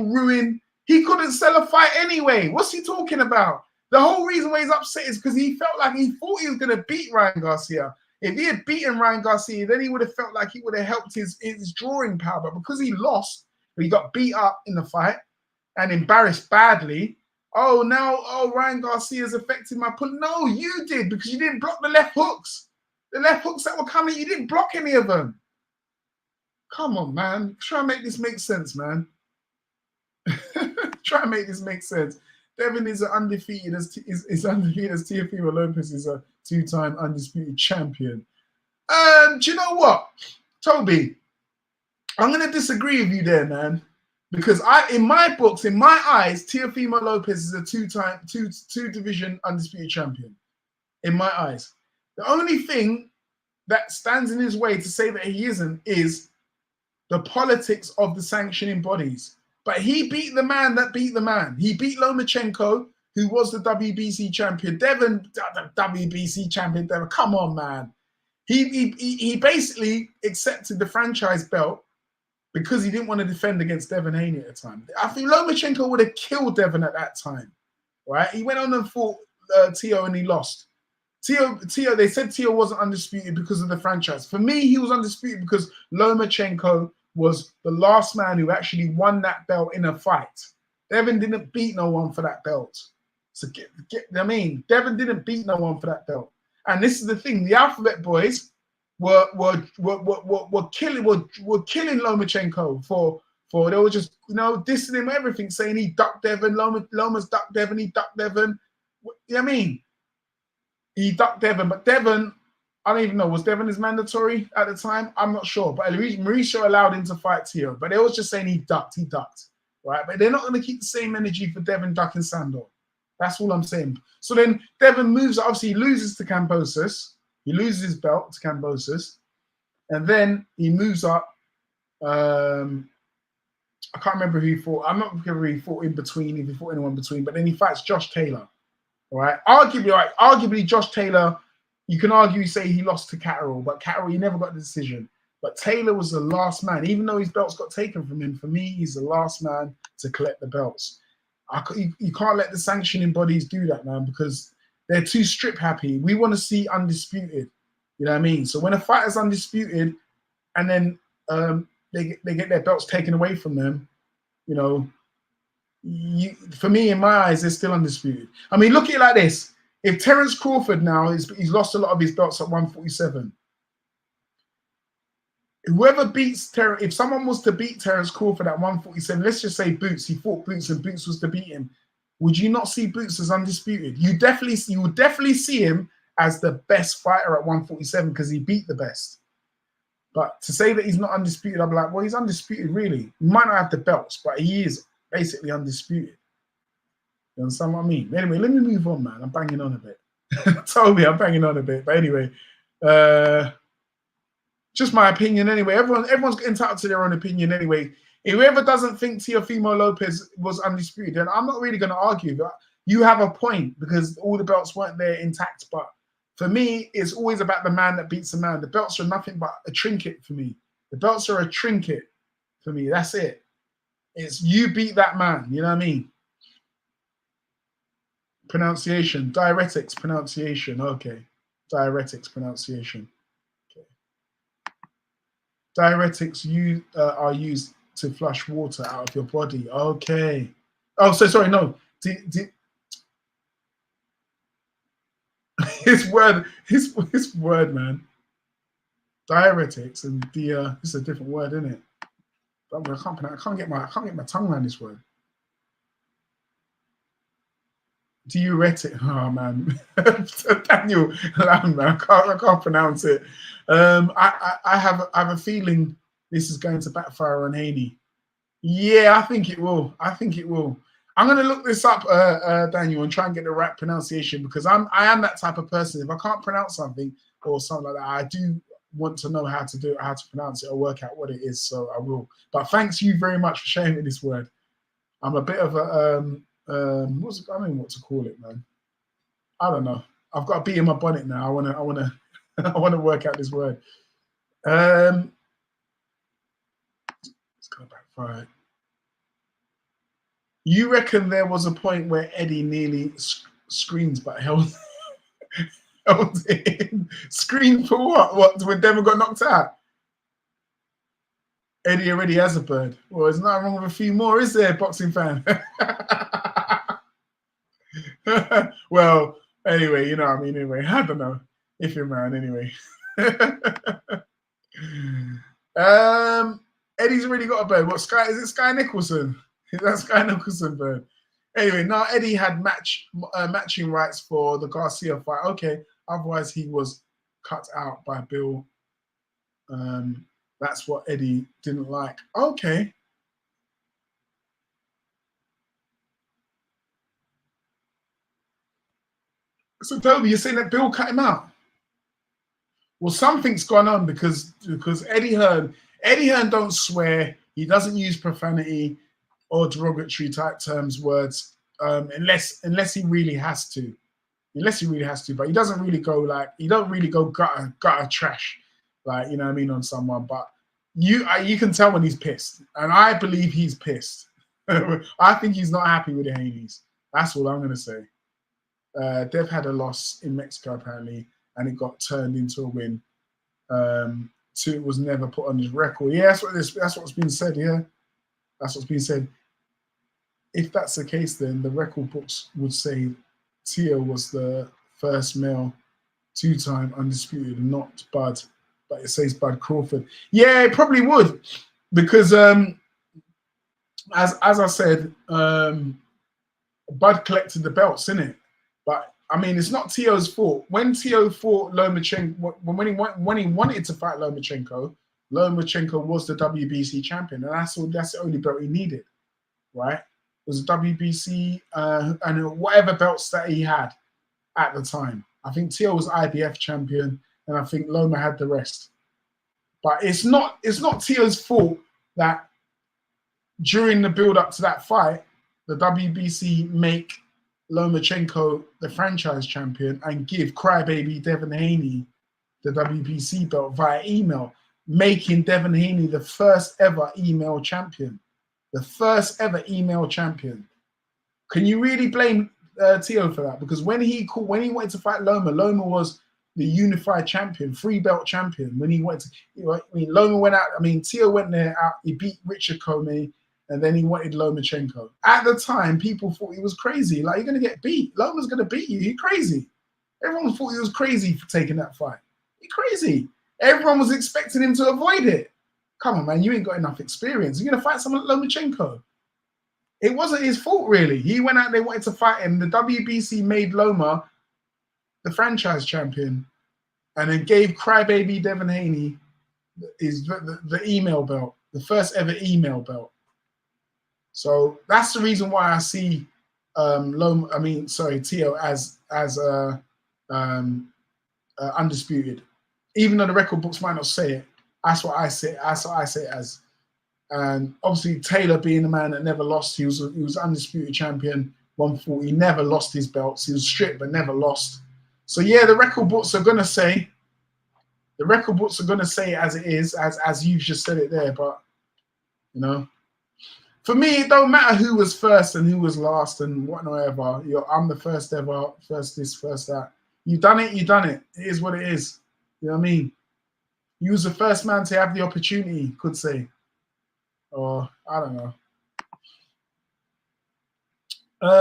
ruin. He couldn't sell a fight anyway. What's he talking about? The whole reason why he's upset is because he felt like he thought he was going to beat Ryan Garcia. If he had beaten Ryan Garcia, then he would have felt like he would have helped his drawing power. But because he lost, he got beat up in the fight and embarrassed badly. Ryan Garcia's affected my pull. No, you did, because you didn't block the left hooks. The left hooks that were coming, you didn't block any of them. Come on, man. Try and make this make sense, man. Try and make this make sense. Devin is undefeated as Teofimo Lopez is a two-time undisputed champion. Do you know what, Toby? I'm going to disagree with you there, man. Because in my books, in my eyes, Teofimo Lopez is a two-division undisputed champion. In my eyes. The only thing that stands in his way to say that he isn't is the politics of the sanctioning bodies. But he beat the man that beat the man. He beat Lomachenko, who was the WBC champion. Devin, the WBC champion, Devin, come on, man. He basically accepted the franchise belt because he didn't want to defend against Devin Haney at the time. I think Lomachenko would have killed Devin at that time, right? He went on and fought Teo and he lost. Teo, they said Teo wasn't undisputed because of the franchise. For me, he was undisputed because Lomachenko was the last man who actually won that belt in a fight. Devin didn't beat no one for that belt. So Devin didn't beat no one for that belt. And this is the thing: the Alphabet Boys were killing Lomachenko for they were just dissing him, everything, saying he ducked Devin, Loma's ducked Devin, he ducked Devin. You know what I mean? He ducked Devin, but Devin, I don't even know, was Devin his mandatory at the time? I'm not sure. But Mauricio allowed him to fight Teo. But they was just saying he ducked, right? But they're not going to keep the same energy for Devin ducking Sandor. That's all I'm saying. So then Devin moves, obviously he loses to Kambosos. He loses his belt to Kambosos. And then he moves up I can't remember who he fought. I'm not remember who he fought in between, if he fought anyone in between, but then he fights Josh Taylor. All right. Arguably, Josh Taylor, you can argue, say he lost to Catterall, but Catterall, he never got the decision. But Taylor was the last man, even though his belts got taken from him. For me, he's the last man to collect the belts. You can't let the sanctioning bodies do that, man, because they're too strip happy. We want to see undisputed. You know what I mean? So when a fighter's undisputed and then they get their belts taken away from them, you know, for me, in my eyes, they're still undisputed. I mean, look at it like this. If Terence Crawford now, he's lost a lot of his belts at 147. Whoever beats Terence, if someone was to beat Terence Crawford at 147, let's just say Boots, he fought Boots and Boots was to beat him, would you not see Boots as undisputed? You would definitely see him as the best fighter at 147 because he beat the best. But to say that he's not undisputed, I'd be like, well, he's undisputed, really. He might not have the belts, but he is basically undisputed. You understand what I mean? Anyway, let me move on, man. I'm banging on a bit. Told me I'm banging on a bit. But anyway, just my opinion anyway. Everyone's entitled to their own opinion anyway. If whoever doesn't think Teofimo Lopez was undisputed, then I'm not really going to argue. But you have a point because all the belts weren't there intact. But for me, it's always about the man that beats the man. The belts are nothing but a trinket for me. The belts are a trinket for me. That's it. It's you beat that man. You know what I mean? Pronunciation. Diuretics pronunciation. Okay. Diuretics pronunciation. Okay. Diuretics are used to flush water out of your body. Okay. Oh, so sorry. No. His word, man. Diuretics and it's a different word, isn't it? I can't get my tongue around this word. Diuretic. Oh man, Daniel Lamb, man. I can't pronounce it. I have a feeling this is going to backfire on Haney. Yeah, I think it will. I'm going to look this up, Daniel, and try and get the right pronunciation because I am that type of person. If I can't pronounce something or something like that, I do want to know how to do it, how to pronounce it, or work out what it is. So I will. But thanks you very much for sharing me this word. I'm a bit of a I don't know what to call it, man. I don't know. I've got a bee in my bonnet now. I wanna work out this word. It's going backfire. You reckon there was a point where Eddie nearly screams but held it in? Screamed for what? What, when Devin got knocked out? Eddie already has a bird. Well, there's nothing wrong with a few more, is there, boxing fan? Well, anyway, you know what I mean. Anyway, I don't know if you're around. Anyway, Eddie's already got a bird. What Sky is it? Sky Nicholson? Is that Sky Nicholson bird? Anyway, now Eddie had matching rights for the Garcia fight. Okay, otherwise he was cut out by Bill. That's what Eddie didn't like. Okay. So Toby, you're saying that Bill cut him out? Well, something's gone on because Eddie Hearn don't swear. He doesn't use profanity or derogatory type terms, words, unless he really has to. But he doesn't really go gutter trash, like, you know what I mean, on someone. But you can tell when he's pissed, and I believe he's pissed. I think he's not happy with the Haneys. That's all I'm gonna say. Dev had a loss in Mexico apparently, and it got turned into a win. So it was never put on his record. Yeah, that's what's been said. Yeah, that's what's been said. If that's the case, then the record books would say Tio was the first male two-time undisputed, not Bud, but it says Bud Crawford. Yeah, it probably would, because as I said, Bud collected the belts, innit? But I mean, it's not Tio's fault. When Tio fought Lomachenko, when he wanted to fight Lomachenko was the WBC champion, and that's the only belt he needed, right? It was a WBC and whatever belts that he had at the time. I think Tio was IBF champion, and I think Loma had the rest. But it's not Tio's fault that during the build-up to that fight, the WBC make Lomachenko the franchise champion and give crybaby Devin Haney the WBC belt via email, making Devin Haney the first ever email champion. The first ever email champion. Can you really blame Tio for that? Because when he wanted to fight Loma, Loma was the unified champion, 3-belt champion. When he went to, Loma went out. I mean, Tio went there out. He beat Richard Comey, and then he wanted Lomachenko. At the time, people thought he was crazy. Like, you're gonna get beat. Loma's gonna beat you. He's crazy. Everyone thought he was crazy for taking that fight. He's crazy. Everyone was expecting him to avoid it. Come on, man, you ain't got enough experience. You're gonna fight someone like Lomachenko. It wasn't his fault, really. He went out there, wanted to fight him. The WBC made Loma the franchise champion, and then gave crybaby Devin Haney the email belt, the first ever email belt. So that's the reason why I see Tio as undisputed, even though the record books might not say it. That's what I say. That's what I say it as. And obviously Taylor being the man that never lost, he was undisputed champion, 140. He never lost his belts. He was stripped but never lost. So yeah, the record books are gonna say. The record books are gonna say it as it is, as you just said it there. But you know, for me, it don't matter who was first and who was last and whatever. I'm the first ever, first this, first that. You done it, you done it. It is what it is. You know what I mean? You was the first man to have the opportunity, could say. Or I don't know.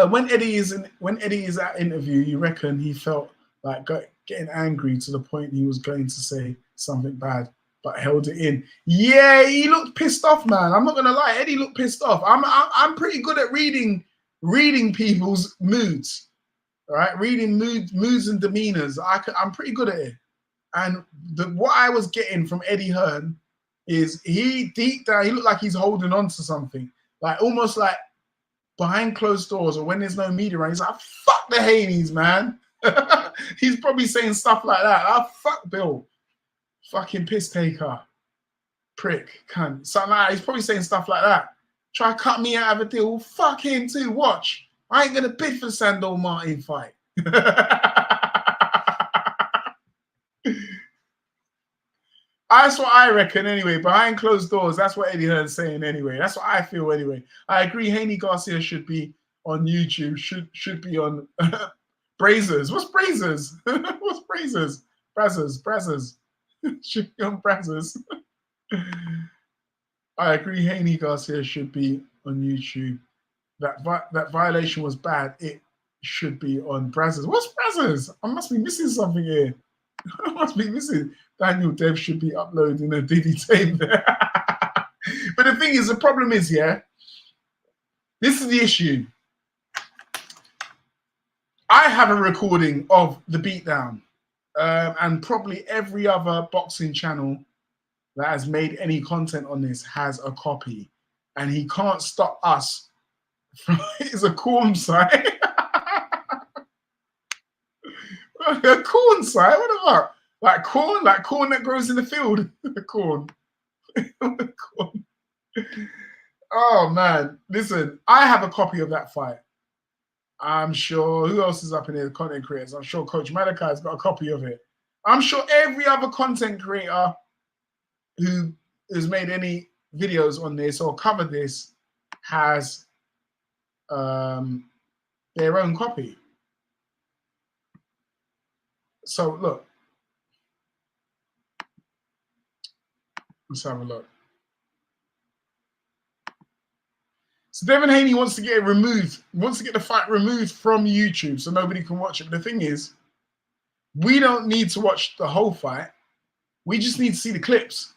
When Eddie is at interview, you reckon he felt like getting angry to the point he was going to say something bad, but held it in. Yeah, he looked pissed off, man. I'm not gonna lie, Eddie looked pissed off. I'm pretty good at reading people's moods, all right? Reading moods and demeanors. I'm pretty good at it. And what I was getting from Eddie Hearn is he deep down, he looked like he's holding on to something, like almost like behind closed doors or when there's no media around. He's like, fuck the Haneys, man. He's probably saying stuff like that. Oh, fuck Bill. Fucking piss taker. Prick. Cunt. Something like that. He's probably saying stuff like that. Try to cut me out of a deal. Fuck him too. Watch. I ain't going to bid for the Sandor Martin fight. That's what I reckon anyway. Behind closed doors, that's what Eddie Hearn's saying anyway. That's what I feel anyway. I agree. Haney Garcia should be on YouTube. Should be on Brazers. What's Brazers? What's Brazers? Brazzers. Should be on Brazzers. I agree. Haney Garcia should be on YouTube. That violation was bad. It should be on Brazzers. What's Brazzers? I must be missing something here. I must be missing. Daniel Dev should be uploading a Diddy tape there. But the thing is, the problem is, yeah, this is the issue. I have a recording of the beatdown, and probably every other boxing channel that has made any content on this has a copy, and he can't stop us from. It's a corn site. A corn site? What the fuck? Like corn that grows in the field. Corn. Corn. Oh man, listen, I have a copy of that fight. I'm sure, who else is up in here? Content creators. I'm sure Coach Malachi's got a copy of it. I'm sure every other content creator who has made any videos on this or covered this has their own copy. So look, let's have a look. So Devin Haney wants to get it removed, wants to get the fight removed from YouTube so nobody can watch it. But the thing is, we don't need to watch the whole fight. We just need to see the clips.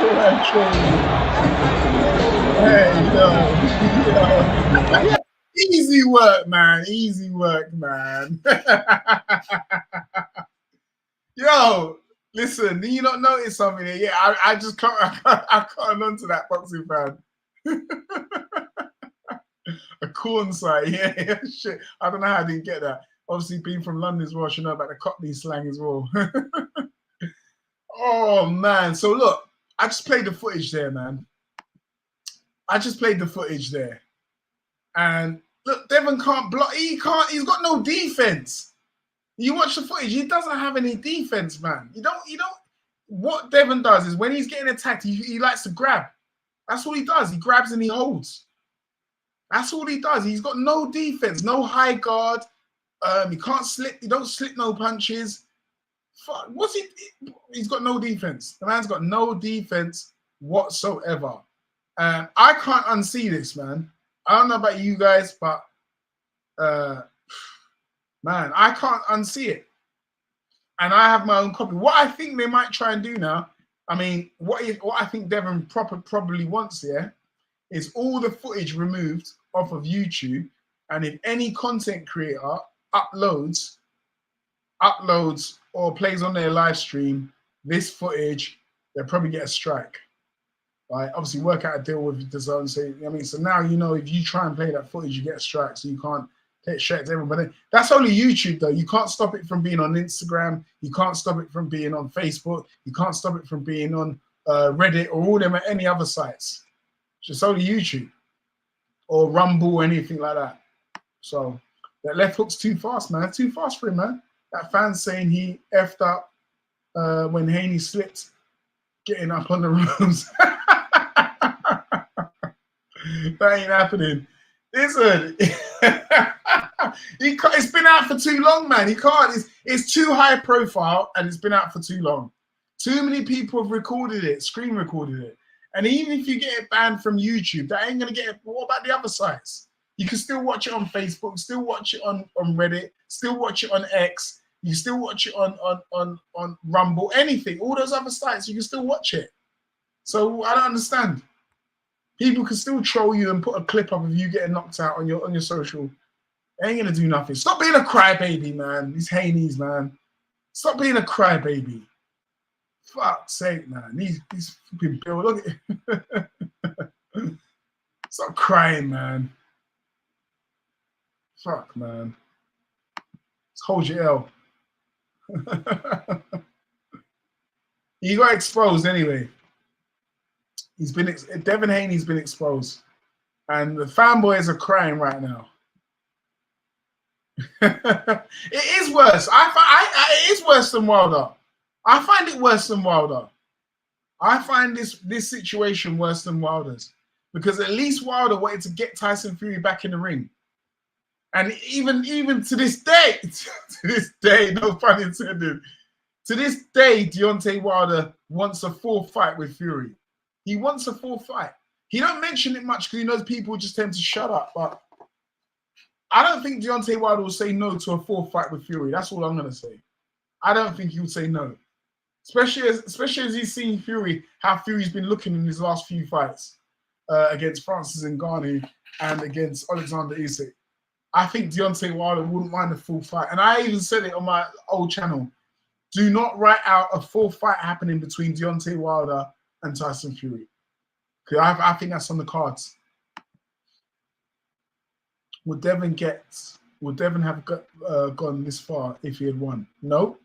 Hey, yo. Easy work, man. Easy work, man. Yo, listen, do you not notice something here? Yeah, I just can't, I can't on to that boxing fan. A corn site, yeah, shit. I don't know how I didn't get that. Obviously, being from London as well, I should know about the Cockney slang as well. Oh, man. So, look, I just played the footage there, man. I just played the footage there. And look, Devin can't block. He's got no defense. You watch the footage, he doesn't have any defense, man. You don't. What Devin does is when he's getting attacked, he likes to grab. That's what he does. He grabs and he holds. That's all he does. He's got no defense, no high guard. He can't slip. He don't slip no punches. Fuck, what's he? He's got no defense. The man's got no defense whatsoever. I can't unsee this, man. I don't know about you guys, but man, I can't unsee it. And I have my own copy. What I think they might try and do now, I mean, what I think Devin probably wants here is all the footage removed off of YouTube. And if any content creator uploads or plays on their live stream this footage, they'll probably get a strike. Right? Obviously, work out a deal with the zone. So now you know if you try and play that footage, you get a strike. So you can't take straight to everybody. That's only YouTube, though. You can't stop it from being on Instagram. You can't stop it from being on Facebook. You can't stop it from being on Reddit or all them at any other sites. It's just only YouTube or Rumble or anything like that. So that left hook's too fast, man. Too fast for him, man. That fan's saying he effed up when Haney slipped getting up on the ropes. That ain't happening. Listen, it's been out for too long, man. He can't. It's too high profile, and it's been out for too long. Too many people have recorded it, screen recorded it. And even if you get it banned from YouTube, that ain't gonna get it. What about the other sites? You can still watch it on Facebook, still watch it on Reddit, still watch it on X. You still watch it on Rumble, anything. All those other sites, you can still watch it. So I don't understand. People can still troll you and put a clip up of you getting knocked out on your social. They ain't gonna do nothing. Stop being a crybaby, man. These Haneys, man. Stop being a crybaby. Fuck's sake, man. These fucking Bill. Look at it. Stop crying, man. Fuck, man. Just hold your L. He got exposed anyway. Devin Haney's been exposed, and the fanboys are crying right now. It is worse. It is worse than Wilder. I find it worse than Wilder. I find this situation worse than Wilder's, because at least Wilder wanted to get Tyson Fury back in the ring, and even to this day, no pun intended. To this day, Deontay Wilder wants a fourth fight with Fury. He wants a fourth fight. He don't mention it much because he knows people just tend to shut up. But I don't think Deontay Wilder will say no to a fourth fight with Fury. That's all I'm going to say. I don't think he would say no. Especially as he's seen Fury, how Fury's been looking in his last few fights against Francis Ngannou and against Alexander Usyk. I think Deontay Wilder wouldn't mind a full fight. And I even said it on my old channel. Do not write out a full fight happening between Deontay Wilder and Tyson Fury. Because I think that's on the cards. Would Devin have gone this far if he had won? Nope.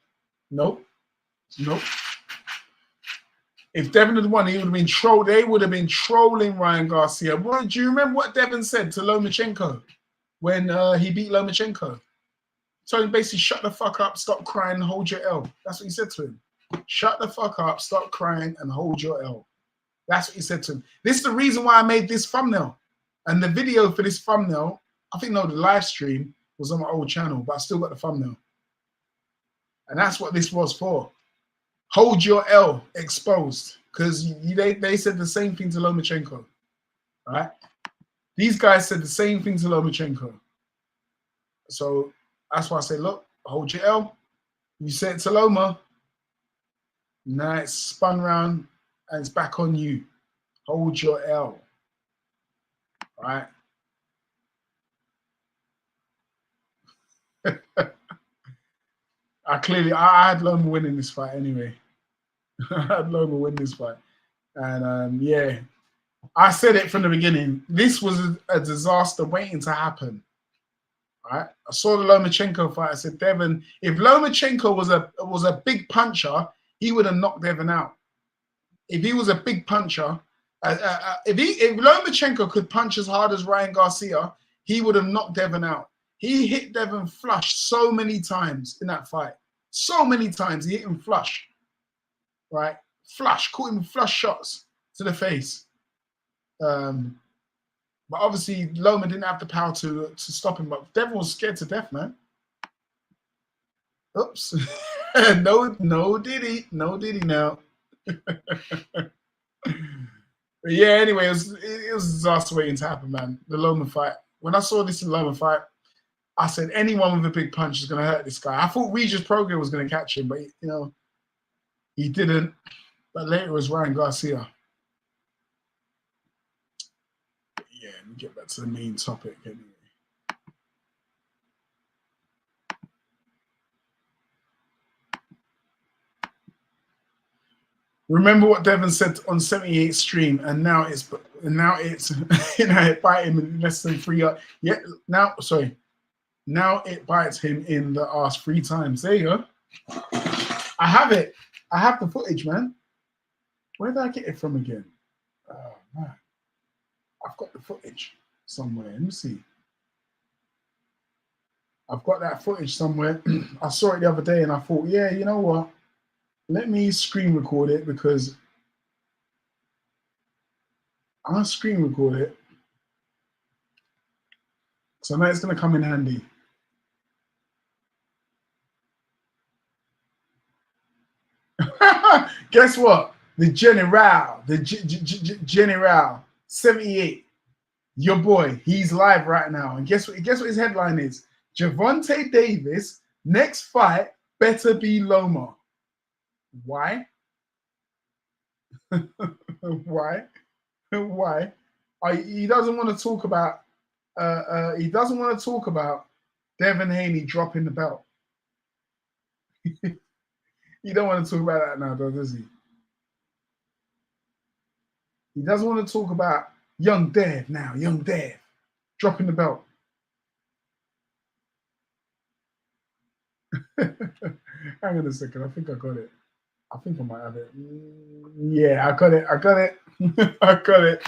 If Devin had won, he would have been trolled. They would have been trolling Ryan Garcia. Well, do you remember what Devin said to Lomachenko when he beat Lomachenko? So he basically, shut the fuck up, stop crying, and hold your L. That's what he said to him. Shut the fuck up, stop crying, and hold your L. That's what he said to him. This is the reason why I made this thumbnail. And the video for this thumbnail, I think the live stream was on my old channel, but I still got the thumbnail. And that's what this was for. Hold your L, exposed. Because they said the same thing to Lomachenko. All right? These guys said the same thing to Lomachenko. So that's why I say, look, hold your L. You said it to Loma. Now it's spun around and it's back on you. Hold your L. All right. I had Loma winning this fight anyway. I had Loma win this fight. And yeah, I said it from the beginning. This was a disaster waiting to happen. Right? I saw the Lomachenko fight. I said, Devin, if Lomachenko was a big puncher, he would have knocked Devin out. If he was a big puncher, if Lomachenko could punch as hard as Ryan Garcia, he would have knocked Devin out. He hit Devin flush so many times in that fight. So many times he hit him flush. Right? Flush, caught him flush shots to the face. But obviously, Loma didn't have the power to stop him. But Devin was scared to death, man. Oops. no diddy now. But yeah, anyway, it was a disaster waiting to happen, man. The Loma fight. When I saw this in Loma fight, I said anyone with a big punch is going to hurt this guy. I thought Regis Prograis was going to catch him, but he didn't. But later it was Ryan Garcia. Yeah, let me get back to the main topic anyway. Remember what Devin said on 78 stream, and now it's it bite him in less than 3 yards. Yeah, now it bites him in the ass 3 times. There you go. I have it. I have the footage, man. Where did I get it from again? Oh man, I've got the footage somewhere. Let me see. I've got that footage somewhere. I saw it the other day and I thought, yeah, you know what? Let me screen record it because I'll screen record it. So now it's going to come in handy. Guess what? The General, General 78, your boy, he's live right now. And guess what his headline is? Gervonta Davis, next fight better be Loma. Why? Why? Why? He doesn't want to talk about Devin Haney dropping the belt. He don't want to talk about that now, does he? He doesn't want to talk about young Dev now, young Dev dropping the belt. Hang on a second. I think I got it. I think I might have it. Yeah, I got it. I got it.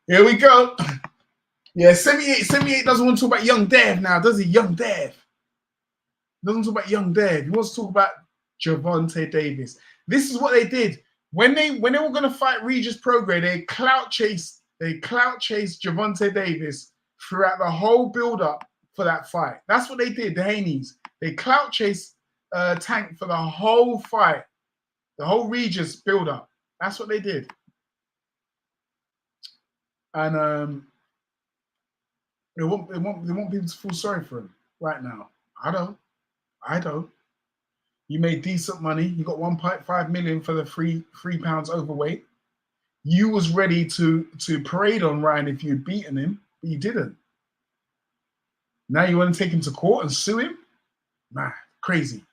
Here we go. Yeah, 78 doesn't want to talk about young Dev now, does he? Young Dev. Doesn't talk about young Dev. He wants to talk about Gervonta Davis. This is what they did. When they were going to fight Regis Prograis, they clout chased Gervonta Davis throughout the whole build-up for that fight. That's what they did, the Haneys. They clout chased Tank for the whole fight, the whole Regis build-up. That's what they did. And they want people to feel sorry for him right now. I don't. You made decent money. You got 1.5 million for the 3 pounds overweight. You was ready to parade on Ryan if you'd beaten him, but you didn't. Now you want to take him to court and sue him? Nah, crazy. You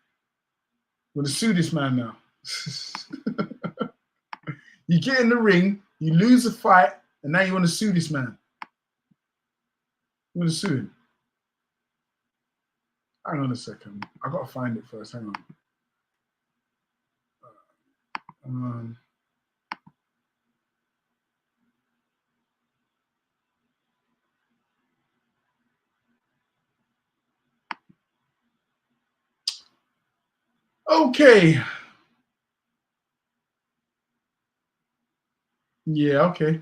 want to sue this man now. You get in the ring, you lose the fight, and now you want to sue this man. You want to sue him? Hang on a second. I got to find it first. Hang on. Okay. Yeah, okay.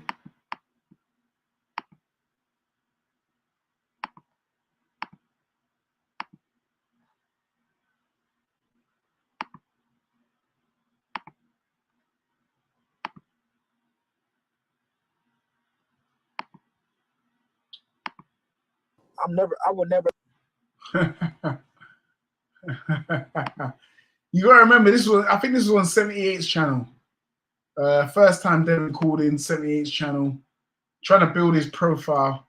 I would never. You gotta remember, I think this was on 78's channel. First time Devin called in 78's channel, trying to build his profile.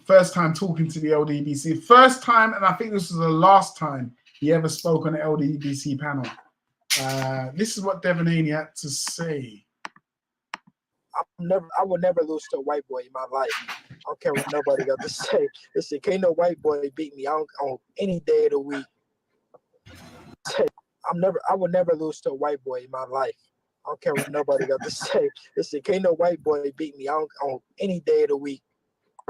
First time talking to the LDBC. First time, and I think this was the last time he ever spoke on the LDBC panel. This is what Devin Haney had to say. I will never lose to a white boy in my life. I don't care what nobody got to say. Listen, can't no white boy beat me on any day of the week. I will never lose to a white boy in my life. I don't care what nobody got to say. Listen, can't no white boy beat me on any day of the week.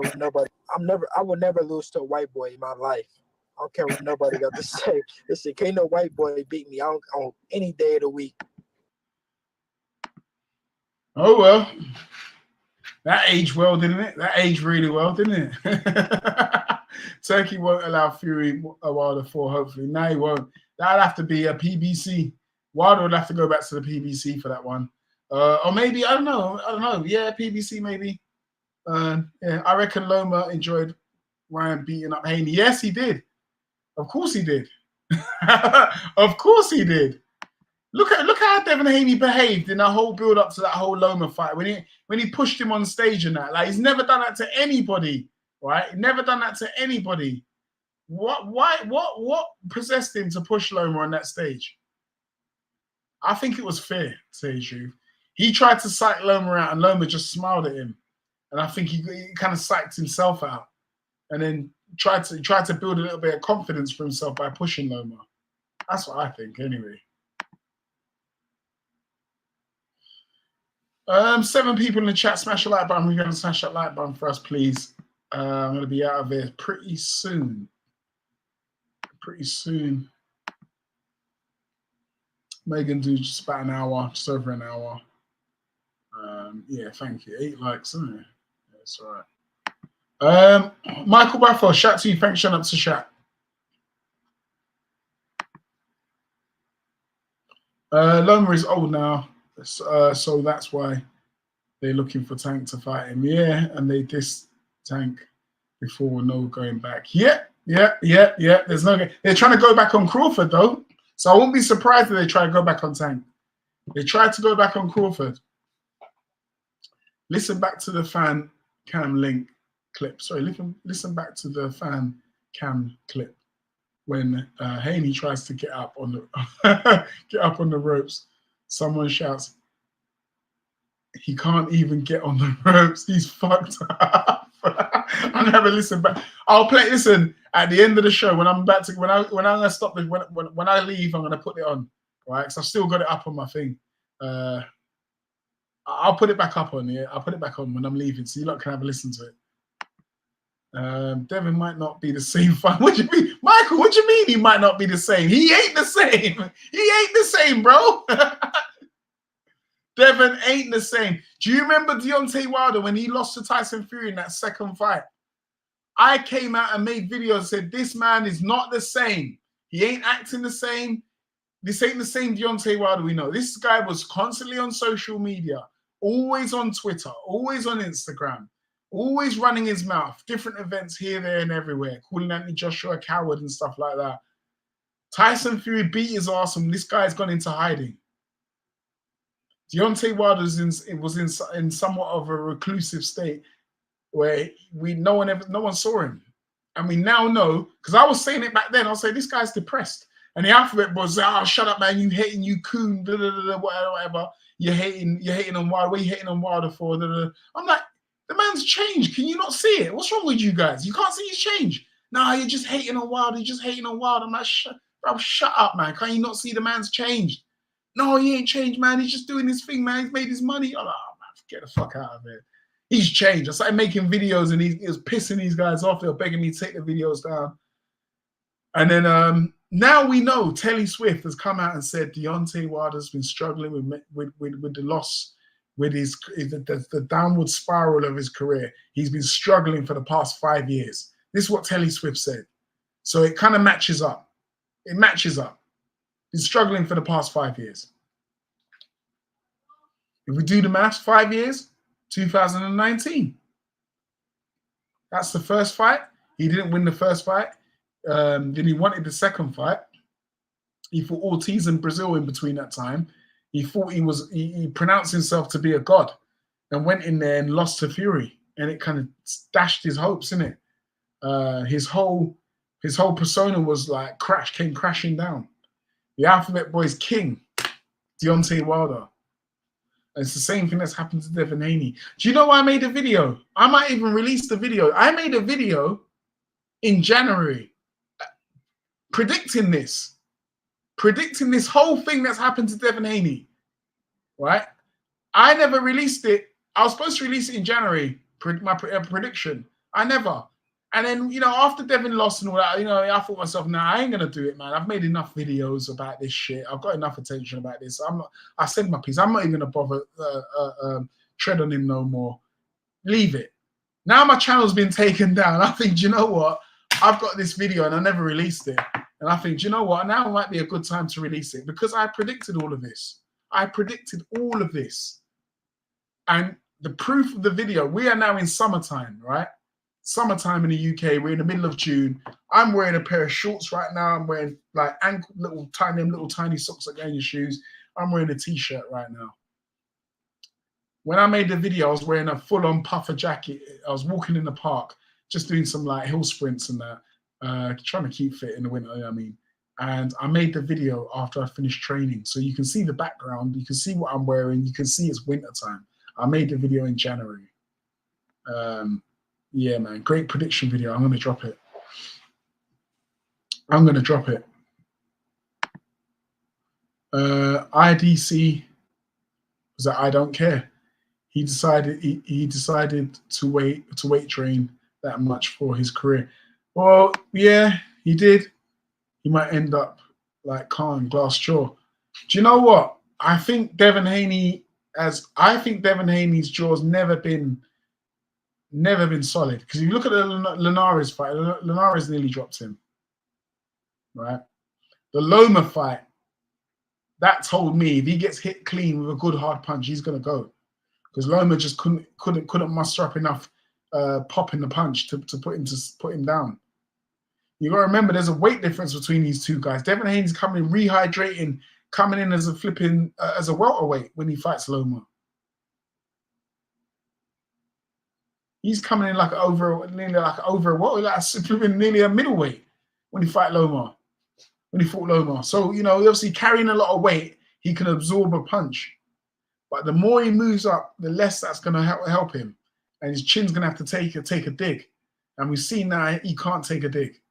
I will never lose to a white boy in my life. I don't care what nobody got to say. Listen, can't no white boy beat me on any day of the week. Oh, well, that aged well, didn't it? That aged really well, didn't it? Turkey won't allow Fury a Wilder 4, hopefully. No, he won't. That'd have to be a PBC. Wilder would have to go back to the PBC for that one. Or maybe, I don't know. Yeah, PBC maybe. Yeah, I reckon Loma enjoyed Ryan beating up Haney. Yes, he did. Of course he did. Of course he did. Look how Devin Haney behaved in that whole build up to that whole Loma fight when he pushed him on stage and that. Like, he's never done that to anybody, right? Never done that to anybody. What possessed him to push Loma on that stage? I think it was fair, to say the truth. He tried to psych Loma out and Loma just smiled at him. And I think he kind of psyched himself out and then tried to build a little bit of confidence for himself by pushing Loma. That's what I think, anyway. 7 people in the chat. Smash the like button. We're going to smash that like button for us, please. I'm going to be out of here pretty soon. Megan do just about an hour, just over an hour. Yeah, thank you. 8 likes, isn't it? Yeah, it's all right. Michael Baffo, shout to you. Thanks for shutting up to chat. Loma is old now, so that's why they're looking for Tank to fight him. Yeah, and they dissed Tank before, no going back. Yeah. There's no. They're trying to go back on Crawford though, so I won't be surprised if they try to go back on Tank. They tried to go back on Crawford. Listen back to the fan cam link clip. Sorry, listen back to the fan cam clip when Haney tries to get up on the ropes. Someone shouts, "He can't even get on the ropes. He's fucked up." I'll never listen back. I'll play. Listen, at the end of the show when I'm gonna stop this, when I leave, I'm gonna put it on, right? Because I've still got it up on my thing. I'll put it back up on. Yeah, I'll put it back on when I'm leaving, so you lot can have a listen to it. Devin might not be the same fight. What do you mean, Michael? What do you mean he might not be the same? He ain't the same. He ain't the same, bro. Devin ain't the same. Do you remember Deontay Wilder when he lost to Tyson Fury in that second fight? I came out and made videos and said, this man is not the same. He ain't acting the same. This ain't the same Deontay Wilder we know. This guy was constantly on social media, always on Twitter, always on Instagram, always running his mouth, different events here, there, and everywhere, calling Anthony Joshua a coward and stuff like that. Tyson Fury beat his ass and this guy's gone into hiding. Deontay Wilder was in somewhat of a reclusive state where no one saw him. And we now know, because I was saying it back then, I was saying this guy's depressed. And the alphabet was, shut up, man, you hating, you coon, whatever. You're hating on Wilder. What are you hating on Wilder for? I'm like, the man's changed. Can you not see it? What's wrong with you guys? You can't see his change. No, you're just hating on Wilder. You're just hating on Wilder. I'm like, shut up, man. Can't you not see the man's changed? No, he ain't changed, man. He's just doing his thing, man. He's made his money. I'm like, oh, man, get the fuck out of here. He's changed. I started making videos and he was pissing these guys off. They were begging me to take the videos down. And then now we know Telly Swift has come out and said Deontay Wilder's been struggling with the loss, with the downward spiral of his career. He's been struggling for the past 5 years. This is what Telly Swift said. So it kind of matches up. It matches up. He's struggling for the past 5 years. If we do the maths, 5 years, 2019. That's the first fight. He didn't win the first fight. Then he wanted the second fight. He fought Ortiz in Brazil in between that time. He thought he pronounced himself to be a god, and went in there and lost to Fury, and it kind of dashed his hopes, innit? His whole persona was like came crashing down. The Alphabet Boy's king, Deontay Wilder. And it's the same thing that's happened to Devin Haney. Do you know why I made a video? I might even release the video. I made a video in January predicting this whole thing that's happened to Devin Haney, right? I never released it. I was supposed to release it in January, my prediction. I never. And then, you know, after Devin lost and all that, you know, I thought to myself, nah, I ain't going to do it, man. I've made enough videos about this shit. I've got enough attention about this. I said my piece. I'm not even going to bother tread on him no more. Leave it. Now my channel's been taken down. I think, do you know what? I've got this video and I never released it. And I think, do you know what? Now might be a good time to release it because I predicted all of this. I predicted all of this. And the proof of the video, we are now in summertime, right? Summertime in the UK. We're in the middle of June. I'm wearing a pair of shorts right now. I'm wearing like ankle, little tiny socks like your shoes. I'm wearing a t-shirt right now. When I made the video, I was wearing a full-on puffer jacket. I was walking in the park, just doing some like hill sprints and that, trying to keep fit in the winter, you know what I mean? And I made the video after I finished training. So you can see the background. You can see what I'm wearing. You can see it's winter time. I made the video in January. Yeah, man, great prediction video. I'm going to drop it. IDC was that I don't care. He decided to weight train that much for his career. Well, yeah, he did. He might end up like Khan, glass jaw. Do you know what? I think Devin Haney's jaw's never been solid. Because if you look at the Linares fight, Linares nearly dropped him. Right? The Loma fight, that told me if he gets hit clean with a good hard punch, he's gonna go. Because Loma just couldn't muster up enough pop in the punch to put him down. You gotta remember there's a weight difference between these two guys. Devin Haney's coming in rehydrating, coming in as a welterweight when he fights Loma. He's coming in nearly a middleweight when he fought Loma. So, you know, obviously carrying a lot of weight, he can absorb a punch. But the more he moves up, the less that's going to help him. And his chin's going to have to take a dig. And we've seen now he can't take a dig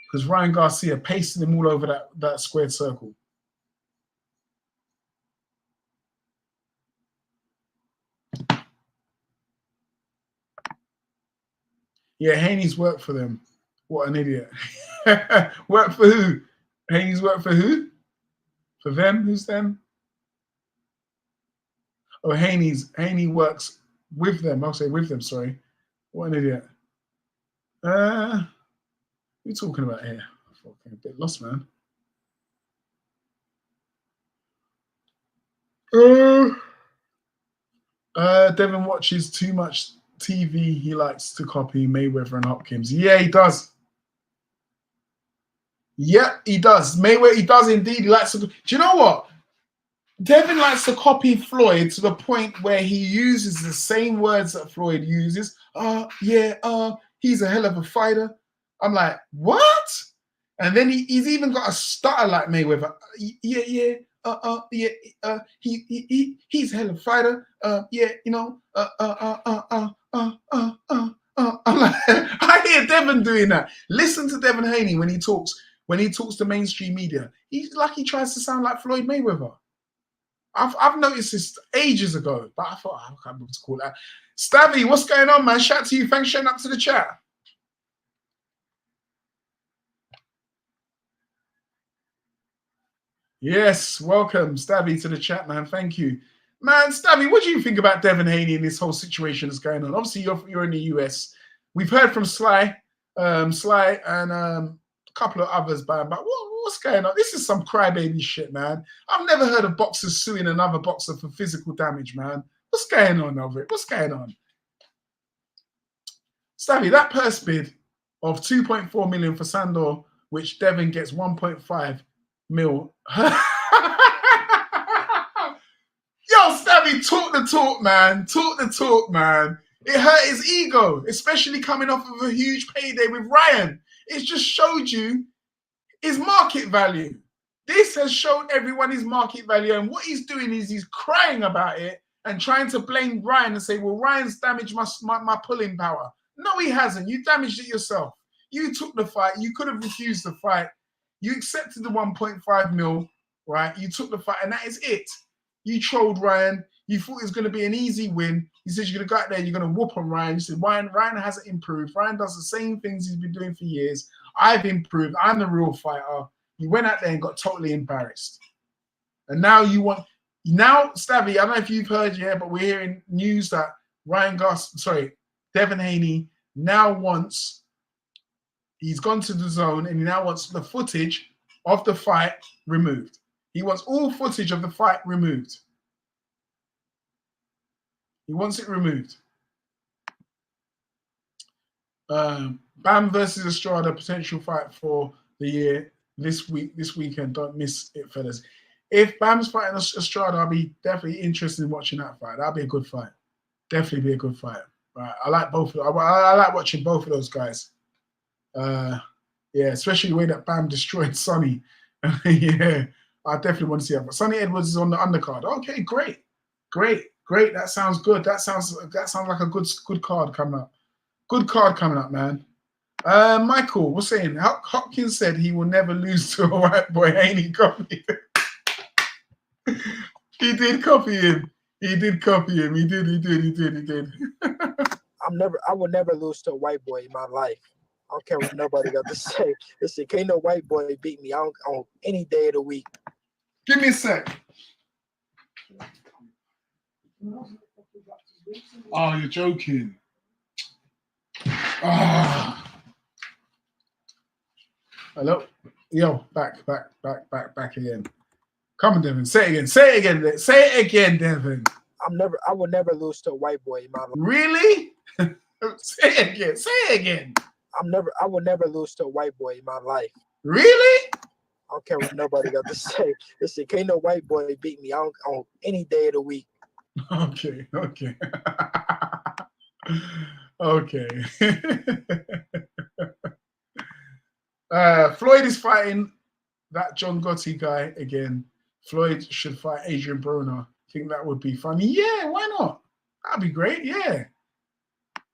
because Ryan Garcia pasted him all over that squared circle. Yeah, Haney's worked for them. What an idiot. Work for who? Haney's worked for who? For them? Who's them? Oh, Haney works with them. I'll say with them, sorry. What an idiot. What are you talking about here? I'm fucking a bit lost, man. Devin watches too much TV. He likes to copy Mayweather and Hopkins. Yeah, he does. Yeah, he does. Mayweather, he does indeed. He likes to. Do you know what? Devin likes to copy Floyd to the point where he uses the same words that Floyd uses. He's a hell of a fighter. I'm like, what? And then he's even got a stutter like Mayweather. He's a hell of a fighter. I'm like, I hear Devin doing that. Listen to Devin Haney when he talks to mainstream media. He's like he tries to sound like Floyd Mayweather. I've noticed this ages ago, but I thought I can't be able to call that. Stabby, what's going on, man? Shout to you. Thanks for showing up to the chat. Yes, welcome, Stabby, to the chat, man. Thank you. Man, Stabby, what do you think about Devin Haney and this whole situation that's going on? Obviously, you're in the US. We've heard from Sly and a couple of others, but what's going on? This is some crybaby shit, man. I've never heard of boxers suing another boxer for physical damage, man. What's going on over it? What's going on? Stabby, that purse bid of 2.4 million for Sandor, which Devin gets 1.5 mil. talk the talk, man. Talk the talk, man. It hurt his ego, especially coming off of a huge payday with Ryan. It just showed you his market value. This has shown everyone his market value, and what he's doing is he's crying about it and trying to blame Ryan and say, well, Ryan's damaged my pulling power. No, he hasn't. You damaged it yourself. You took the fight. You could have refused the fight. You accepted the 1.5 mil, right? You took the fight, and that is it. You trolled Ryan. You thought it was going to be an easy win. You said you're going to go out there, you're going to whoop on Ryan. You said Ryan hasn't improved. Ryan does the same things he's been doing for years. I've improved. I'm the real fighter. You went out there and got totally embarrassed. And now you want... Now, Stabby, I don't know if you've heard yet, but we're hearing news that Devin Haney now wants... He's gone to the zone and he now wants the footage of the fight removed. He wants all footage of the fight removed. He wants it removed. Bam versus Estrada, potential fight for the year this weekend. Don't miss it, fellas. If Bam's fighting Estrada, I'll be definitely interested in watching that fight. That'll be a good fight. Definitely be a good fight. Right. I like both. I like watching both of those guys. Yeah, especially the way that Bam destroyed Sonny. Yeah, I definitely want to see that. But Sonny Edwards is on the undercard. Okay, great. That sounds good. That sounds like a good card coming up. Good card coming up, man. Michael was saying Hopkins said he will never lose to a white boy. Haney copied him. He did copy him. He did. I will never lose to a white boy in my life. I don't care what nobody got to say. Listen, can't no white boy beat me on any day of the week. Give me a sec. Oh, you're joking. Hello? Yo, back again. Come on, Devin. Say it again, Devin. I will never lose to a white boy in my life. Really? Say it again. I will never lose to a white boy in my life. Really? I don't care what nobody got to say. Listen, can't no white boy beat me on any day of the week. Okay. Floyd is fighting that John Gotti guy again. Floyd should fight Adrian Broner. Think that would be funny? Yeah, why not? That'd be great. Yeah.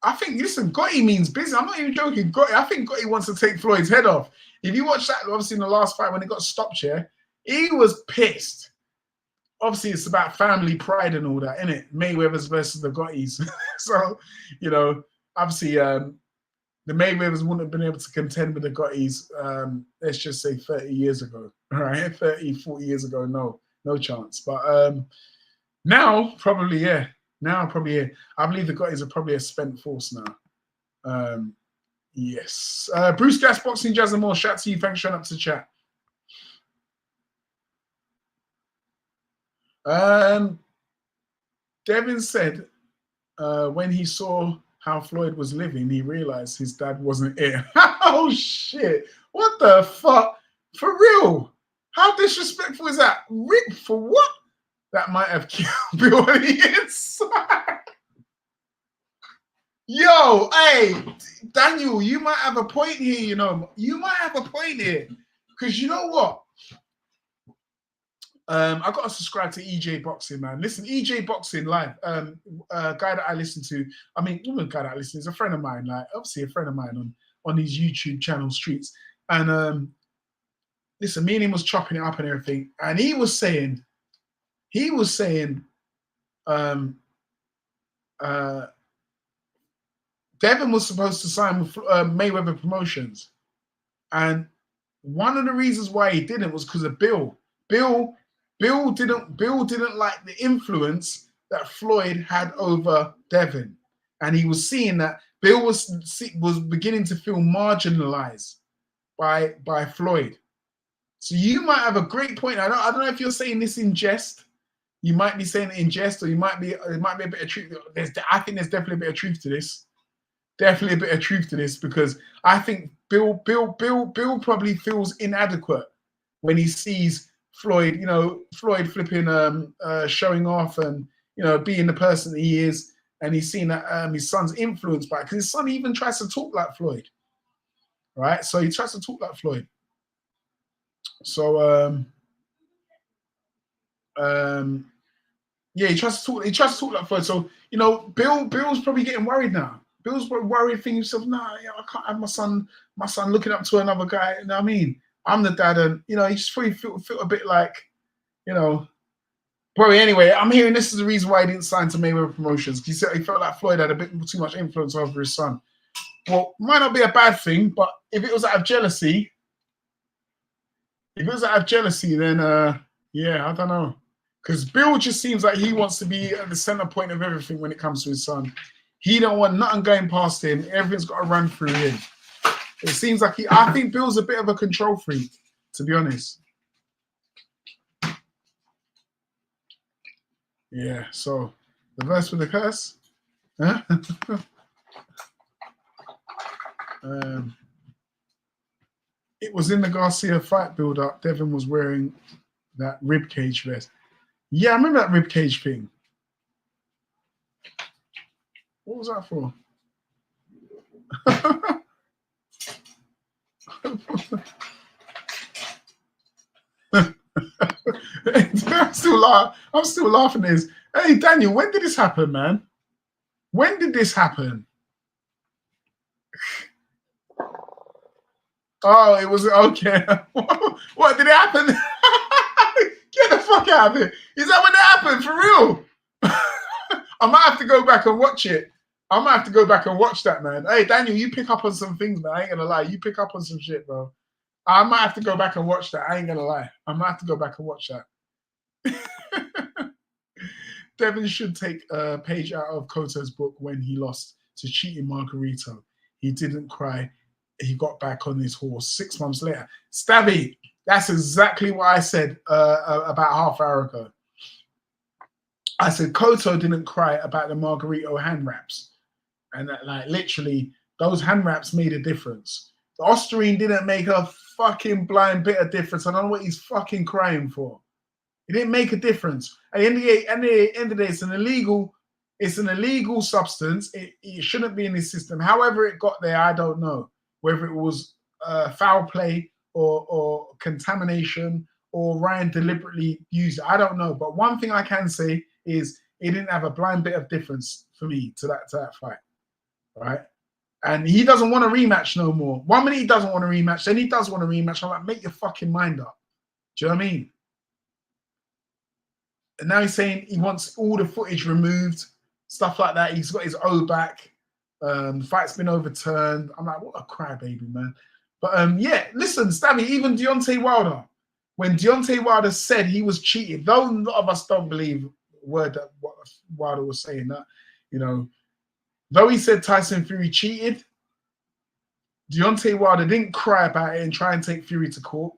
I think, listen, Gotti means business. I'm not even joking. I think Gotti wants to take Floyd's head off. If you watch that, obviously, in the last fight when it got stopped here, he was pissed. Obviously, it's about family pride and all that, isn't it? Mayweather's versus the Gottis. So, obviously, the Mayweathers wouldn't have been able to contend with the Gottis, let's just say 30 years ago. All right, 30, 40 years ago, no chance. But now, probably, yeah. Now, probably, yeah. I believe the Gottis are probably a spent force now. Yes. Bruce Gas, Boxing, Jazz and more. Shout to you. Thanks for showing up to chat. Devin said when he saw how Floyd was living, he realized his dad wasn't here. Oh, shit. What the fuck? For real? How disrespectful is that? Rick, for what? That might have killed Bill on the inside. Yo, hey, Daniel, you might have a point here, You might have a point here. Because you know what? I got to subscribe to EJ Boxing, man. Listen, EJ Boxing Live, guy that I listen to. I mean, not a guy that I listen to, is a friend of mine, like obviously a friend of mine on his YouTube channel, Streets. And listen, me and him was chopping it up and everything. And he was saying, Devin was supposed to sign with Mayweather Promotions. And one of the reasons why he didn't was because of Bill. Bill didn't like the influence that Floyd had over Devin, and he was seeing that Bill was beginning to feel marginalized by Floyd. So you might have a great point. I don't know if you're saying this in jest. You might be saying it in jest, or it might be a bit of truth. I think there's definitely a bit of truth to this. Definitely a bit of truth to this, because I think Bill probably feels inadequate when he sees Floyd, Floyd flipping showing off and being the person that he is, and he's seen that his son's influenced by it, because his son even tries to talk like Floyd, right? So he tries to talk like Floyd. So yeah, he tries to talk like Floyd. So Bill's probably getting worried now. Bill's probably worried, thinking himself, nah, I can't have my son looking up to another guy. You know what I mean? I'm the dad, and he just probably feel a bit like, Probably anyway. I'm hearing this is the reason why he didn't sign to Mayweather Promotions. He said he felt like Floyd had a bit too much influence over his son. Well, might not be a bad thing, but if it was out of jealousy, then yeah, I don't know. Because Bill just seems like he wants to be at the center point of everything when it comes to his son. He don't want nothing going past him. Everything's got to run through him. It seems like I think Bill's a bit of a control freak, to be honest. Yeah, so the verse with the curse. Huh? It was in the Garcia fight build-up. Devin was wearing that ribcage vest. Yeah, I remember that ribcage thing. What was that for? I'm still laughing at this. Hey, Daniel, when did this happen, man? When did this happen? Oh, it was okay. What did it happen? Get the fuck out of here. Is that when it happened? For real? I might have to go back and watch it. I might have to go back and watch that, man. Hey, Daniel, you pick up on some things, man. I ain't gonna lie. You pick up on some shit, bro. I might have to go back and watch that. I ain't gonna lie. I might have to go back and watch that. Devin should take a page out of Cotto's book when he lost to cheating Margarito. He didn't cry. He got back on his horse 6 months later. Stabby, that's exactly what I said about half an hour ago. I said Cotto didn't cry about the Margarito hand wraps. And that, like, literally, those hand wraps made a difference. The Osterine didn't make a fucking blind bit of difference. I don't know what he's fucking crying for. It didn't make a difference. At the end of the day, it's an illegal substance. It shouldn't be in his system. However it got there, I don't know. Whether it was foul play or contamination or Ryan deliberately used it, I don't know. But one thing I can say is it didn't have a blind bit of difference for me to that fight, right? And he doesn't want a rematch no more. 1 minute he doesn't want a rematch, then he does want a rematch. I'm like, make your fucking mind up. Do you know what I mean? And now he's saying he wants all the footage removed, stuff like that. He's got his O back. The fight's been overturned. I'm like, what a crybaby, man. But yeah, listen, Stabby, even Deontay Wilder, when Deontay Wilder said he was cheated, though a lot of us don't believe the word that Wilder was saying that, though he said Tyson Fury cheated, Deontay Wilder didn't cry about it and try and take Fury to court.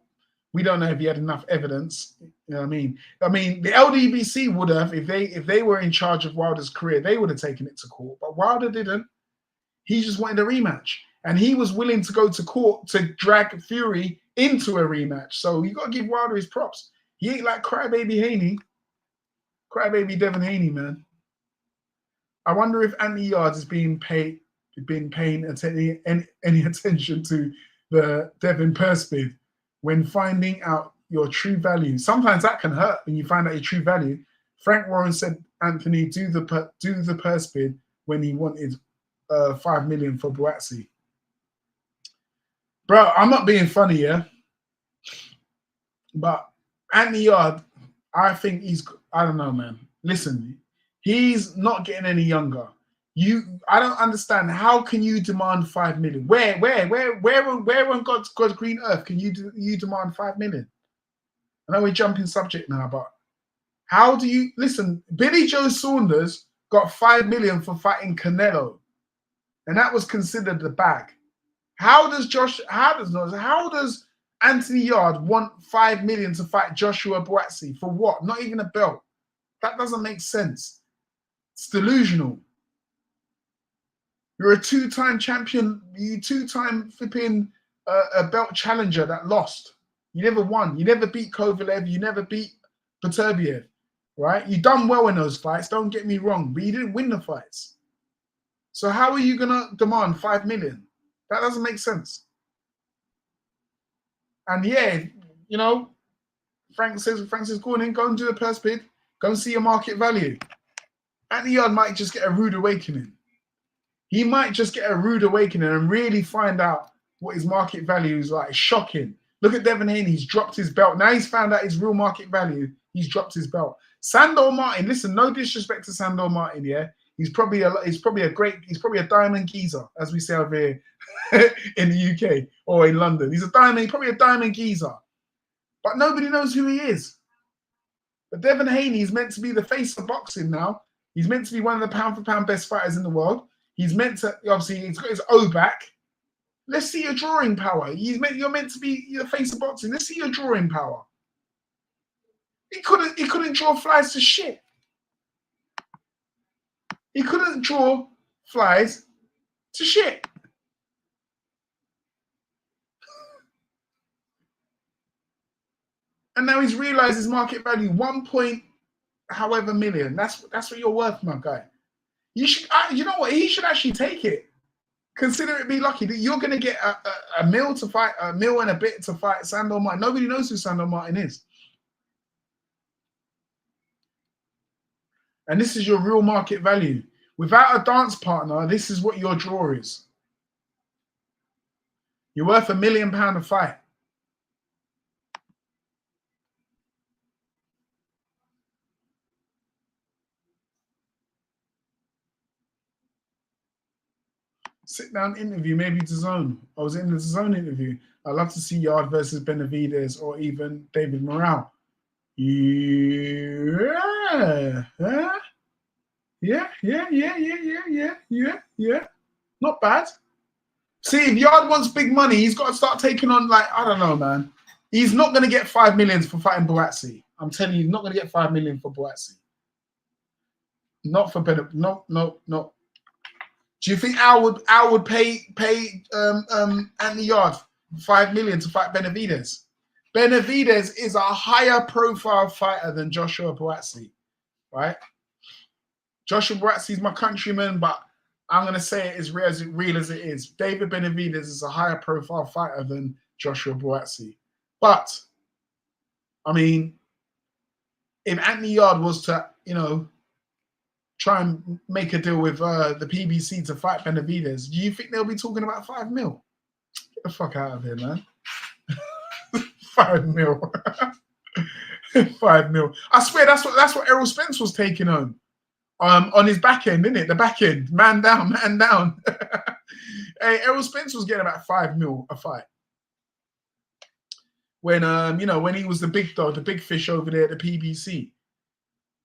We don't know if he had enough evidence. You know what I mean? I mean, the LDBC would have, if they were in charge of Wilder's career, they would have taken it to court. But Wilder didn't. He just wanted a rematch. And he was willing to go to court to drag Fury into a rematch. So you got to give Wilder his props. He ain't like crybaby Haney. Crybaby Devin Haney, man. I wonder if Anthony Yards has been paying any attention to the Devin purse bid when finding out your true value. Sometimes that can hurt when you find out your true value. Frank Warren said Anthony do the purse bid when he wanted $5 million for Buatsi. Bro, I'm not being funny, yeah. But Anthony Yard, I think I don't know, man. Listen, he's not getting any younger. I don't understand. How can you demand $5 million? Where on God's green earth can you demand $5 million? I know we're jumping subject now, but how do you listen? Billy Joe Saunders got $5 million for fighting Canelo, and that was considered the bag. How does Anthony Yard want $5 million to fight Joshua Buatsi for what? Not even a belt. That doesn't make sense. It's delusional. You're a two-time champion. You two-time flipping a belt challenger that lost. You never won. You never beat Kovalev. You never beat Beterbiev. right? You done well in those fights, don't get me wrong, but you didn't win the fights. So how are you gonna demand 5 million? That doesn't make sense. And yeah, you know, Frank says, go on in, go and do the purse bid, go and see your market value. Anthony Yarde might just get a rude awakening. He might just get a rude awakening and really find out what his market value is like. It's shocking. Look at Devin Haney. He's dropped his belt. Now he's found out his real market value. He's dropped his belt. Sandor Martin. Listen, no disrespect to Sandor Martin. Yeah, he's probably a diamond geezer, as we say over here in the UK or in London. He's probably a diamond geezer, but nobody knows who he is. But Devin Haney is meant to be the face of boxing now. He's meant to be one of the pound-for-pound best fighters in the world. He's meant to, obviously, he's got his O back. Let's see your drawing power. You're meant to be the face of boxing. Let's see your drawing power. He couldn't draw flies to shit. He couldn't draw flies to shit. And now he's realized his market value, 1 point however million. That's what you're worth, my guy. You should, you know what? He should actually take it. Consider it be lucky that you're going to get a mil to fight, a mil and a bit to fight Sandor Martin. Nobody knows who Sandor Martin is. And this is your real market value. Without a dance partner, this is what your draw is. You're worth £1 million a fight. Sit down interview, maybe DAZN. I was in the DAZN interview. I'd love to see Yarde versus Benavidez or even David Morale. Yeah. Yeah. Not bad. See, if Yarde wants big money, he's got to start taking on, like, I don't know, man. He's not going to get 5 million for fighting Buatsi. I'm telling you, he's not going to get 5 million for Buatsi. Not for no. Do you think Al would pay Anthony Yarde 5 million to fight Benavidez? Benavidez is a higher profile fighter than Joshua Buatsi, right? Joshua Buatsi is my countryman, but I'm going to say it as real as it is. David Benavidez is a higher profile fighter than Joshua Buatsi. But, I mean, if Anthony Yarde was to, you know, try and make a deal with the PBC to fight Benavidez, do you think they'll be talking about 5 mil? Get the fuck out of here, man. 5 mil. 5 mil. I swear that's what Errol Spence was taking on his back end, isn't it? The back end. Man down. Hey, Errol Spence was getting about 5 mil a fight. When you know, when he was the big dog, the big fish over there at the PBC.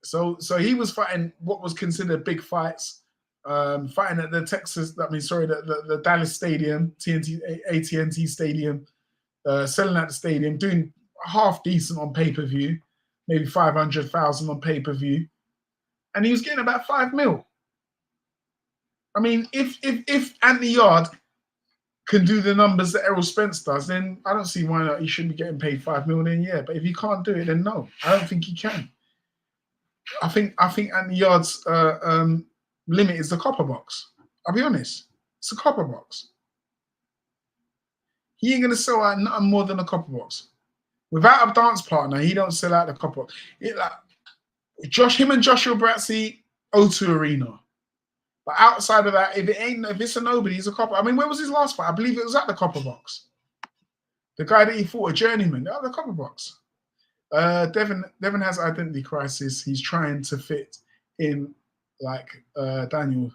So he was fighting what was considered big fights, fighting at the Dallas Stadium, AT&T Stadium, selling at the stadium, doing half decent on pay-per-view, maybe 500,000 on pay-per-view, and he was getting about 5 mil. I mean, if Anthony Yarde can do the numbers that Errol Spence does, then I don't see why not he shouldn't be getting paid 5 million a year. But if he can't do it, then no, I don't think he can. I think Anthony Yarde's limit is the copper box. I'll be honest, it's a copper box. He ain't gonna sell out nothing more than a copper box. Without a dance partner, he don't sell out the copper box. Him and Joshua Buatsi, O2 Arena. But outside of that, if it's a nobody, he's a copper. I mean, where was his last fight? I believe it was at the copper box. The guy that he fought, a journeyman, at the copper box. Devin has identity crisis. He's trying to fit in, like Daniel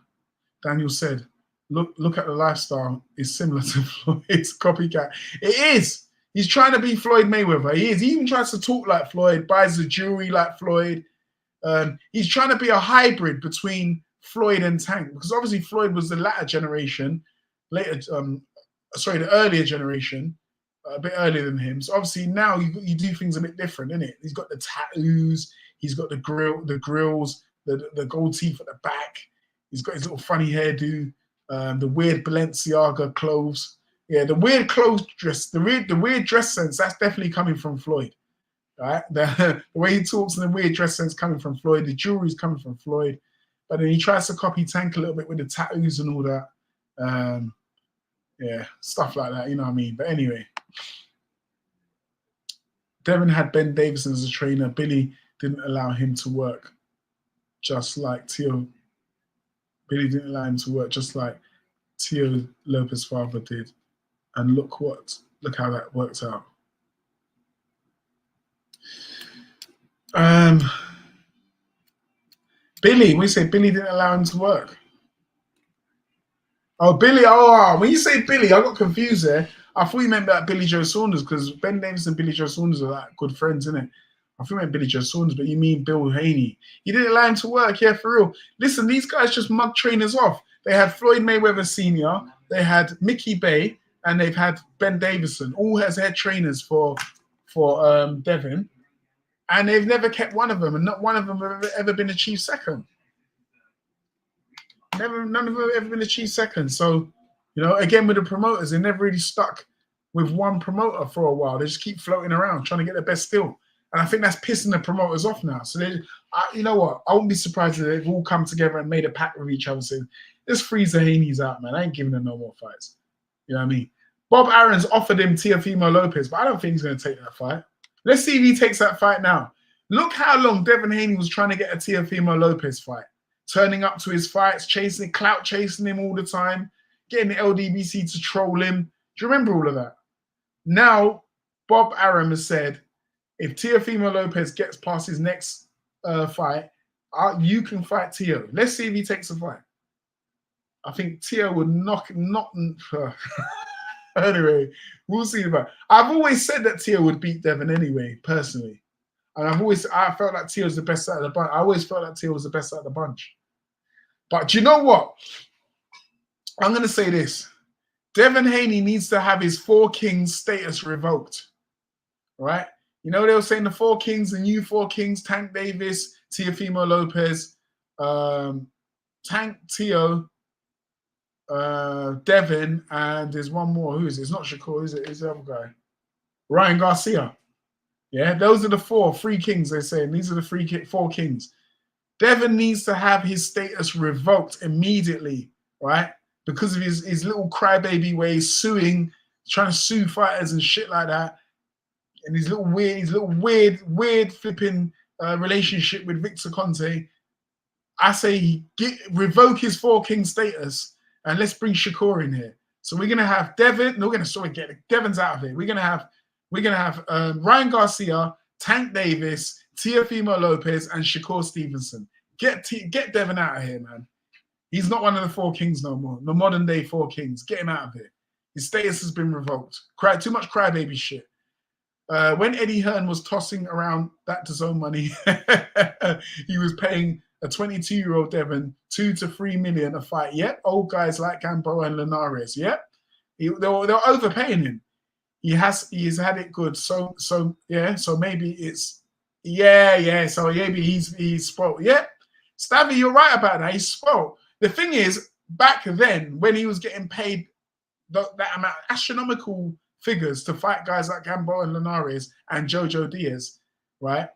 said. Look at the lifestyle. It's similar to Floyd's copycat. It is. He's trying to be Floyd Mayweather. He is. He even tries to talk like Floyd, buys the jewelry like Floyd. He's trying to be a hybrid between Floyd and Tank, because obviously Floyd was the latter generation, the earlier generation, a bit earlier than him. So obviously now you do things a bit different, innit? He's got the tattoos, he's got the grills, the gold teeth at the back. He's got his little funny hairdo, the weird Balenciaga clothes. Yeah, the weird clothes dress, the weird dress sense, that's definitely coming from Floyd. right? The way he talks and the weird dress sense coming from Floyd, the jewelry's coming from Floyd, but then he tries to copy Tank a little bit with the tattoos and all that. Yeah, stuff like that, you know what I mean? But anyway, Devin had Ben Davison as a trainer. Billy didn't allow him to work just like Tio. Billy didn't allow him to work just like Tio Lopez's father did. And look how that worked out. Billy, we say Billy didn't allow him to work. Oh, Billy, when you say Billy, I got confused there. I thought you meant that Billy Joe Saunders, because Ben Davis and Billy Joe Saunders are like good friends, isn't it? I thought you meant Billy Joe Saunders, but you mean Bill Haney. He didn't allow him to work, yeah, for real. Listen, these guys just mug trainers off. They had Floyd Mayweather Sr., they had Mickey Bay, and they've had Ben Davison, all as head trainers for Devin. And they've never kept one of them, and not one of them have ever been a chief second. None of them have ever been a chief second. So, you know, again with the promoters, they never really stuck with one promoter for a while. They just keep floating around trying to get the best deal. And I think that's pissing the promoters off now. So you know what? I wouldn't be surprised if they've all come together and made a pact with each other saying, let's freeze the Haneys out, man. I ain't giving them no more fights. You know what I mean? Bob Arons offered him Teofimo Lopez, but I don't think he's going to take that fight. Let's see if he takes that fight now. Look how long Devin Haney was trying to get a Teofimo Lopez fight. Turning up to his fights, clout chasing him all the time, getting the LDBC to troll him. Do you remember all of that? Now, Bob Arum has said, if Teofimo Lopez gets past his next fight, you can fight Teo. Let's see if he takes a fight. I think Teo would knock. Anyway, we'll see about it. I've always said that Teo would beat Devin anyway, personally. And I felt like Teo's the best out of the bunch. I always felt like Teo was the best out of the bunch. But do you know what? I'm going to say this. Devin Haney needs to have his Four Kings status revoked. Right? You know, they were saying the Four Kings, the new Four Kings, Tank Davis, Teofimo Lopez, Tank, Teo, Devin, and there's one more. Who is it? It's not Shakur, is it? It's the other guy. Ryan Garcia. Yeah, those are the three kings, they're saying. These are the four kings. Devin needs to have his status revoked immediately, right? Because of his little crybaby ways, trying to sue fighters and shit like that. And his little weird flipping relationship with Victor Conte. I say revoke his Four King status and let's bring Shakur in here. So we're gonna have Devin. No, we're gonna get Devin's out of here. We're gonna have Ryan Garcia, Tank Davis, Teofimo Lopez, and Shakur Stevenson. Get Devin out of here, man. He's not one of the Four Kings no more. The modern day Four Kings. Get him out of here. His status has been revoked. Too much crybaby shit. When Eddie Hearn was tossing around that DAZN money, he was paying a 22-year-old Devin $2 to $3 million a fight. Yep, old guys like Gamboa and Linares. Yep, they're overpaying him. He's had it good. So yeah. So maybe it's So maybe he's spoiled. Yeah, Stavy, you're right about that. He's spoiled. The thing is, back then when he was getting paid that amount, astronomical figures to fight guys like Gamboa and Linares and Jojo Diaz, right?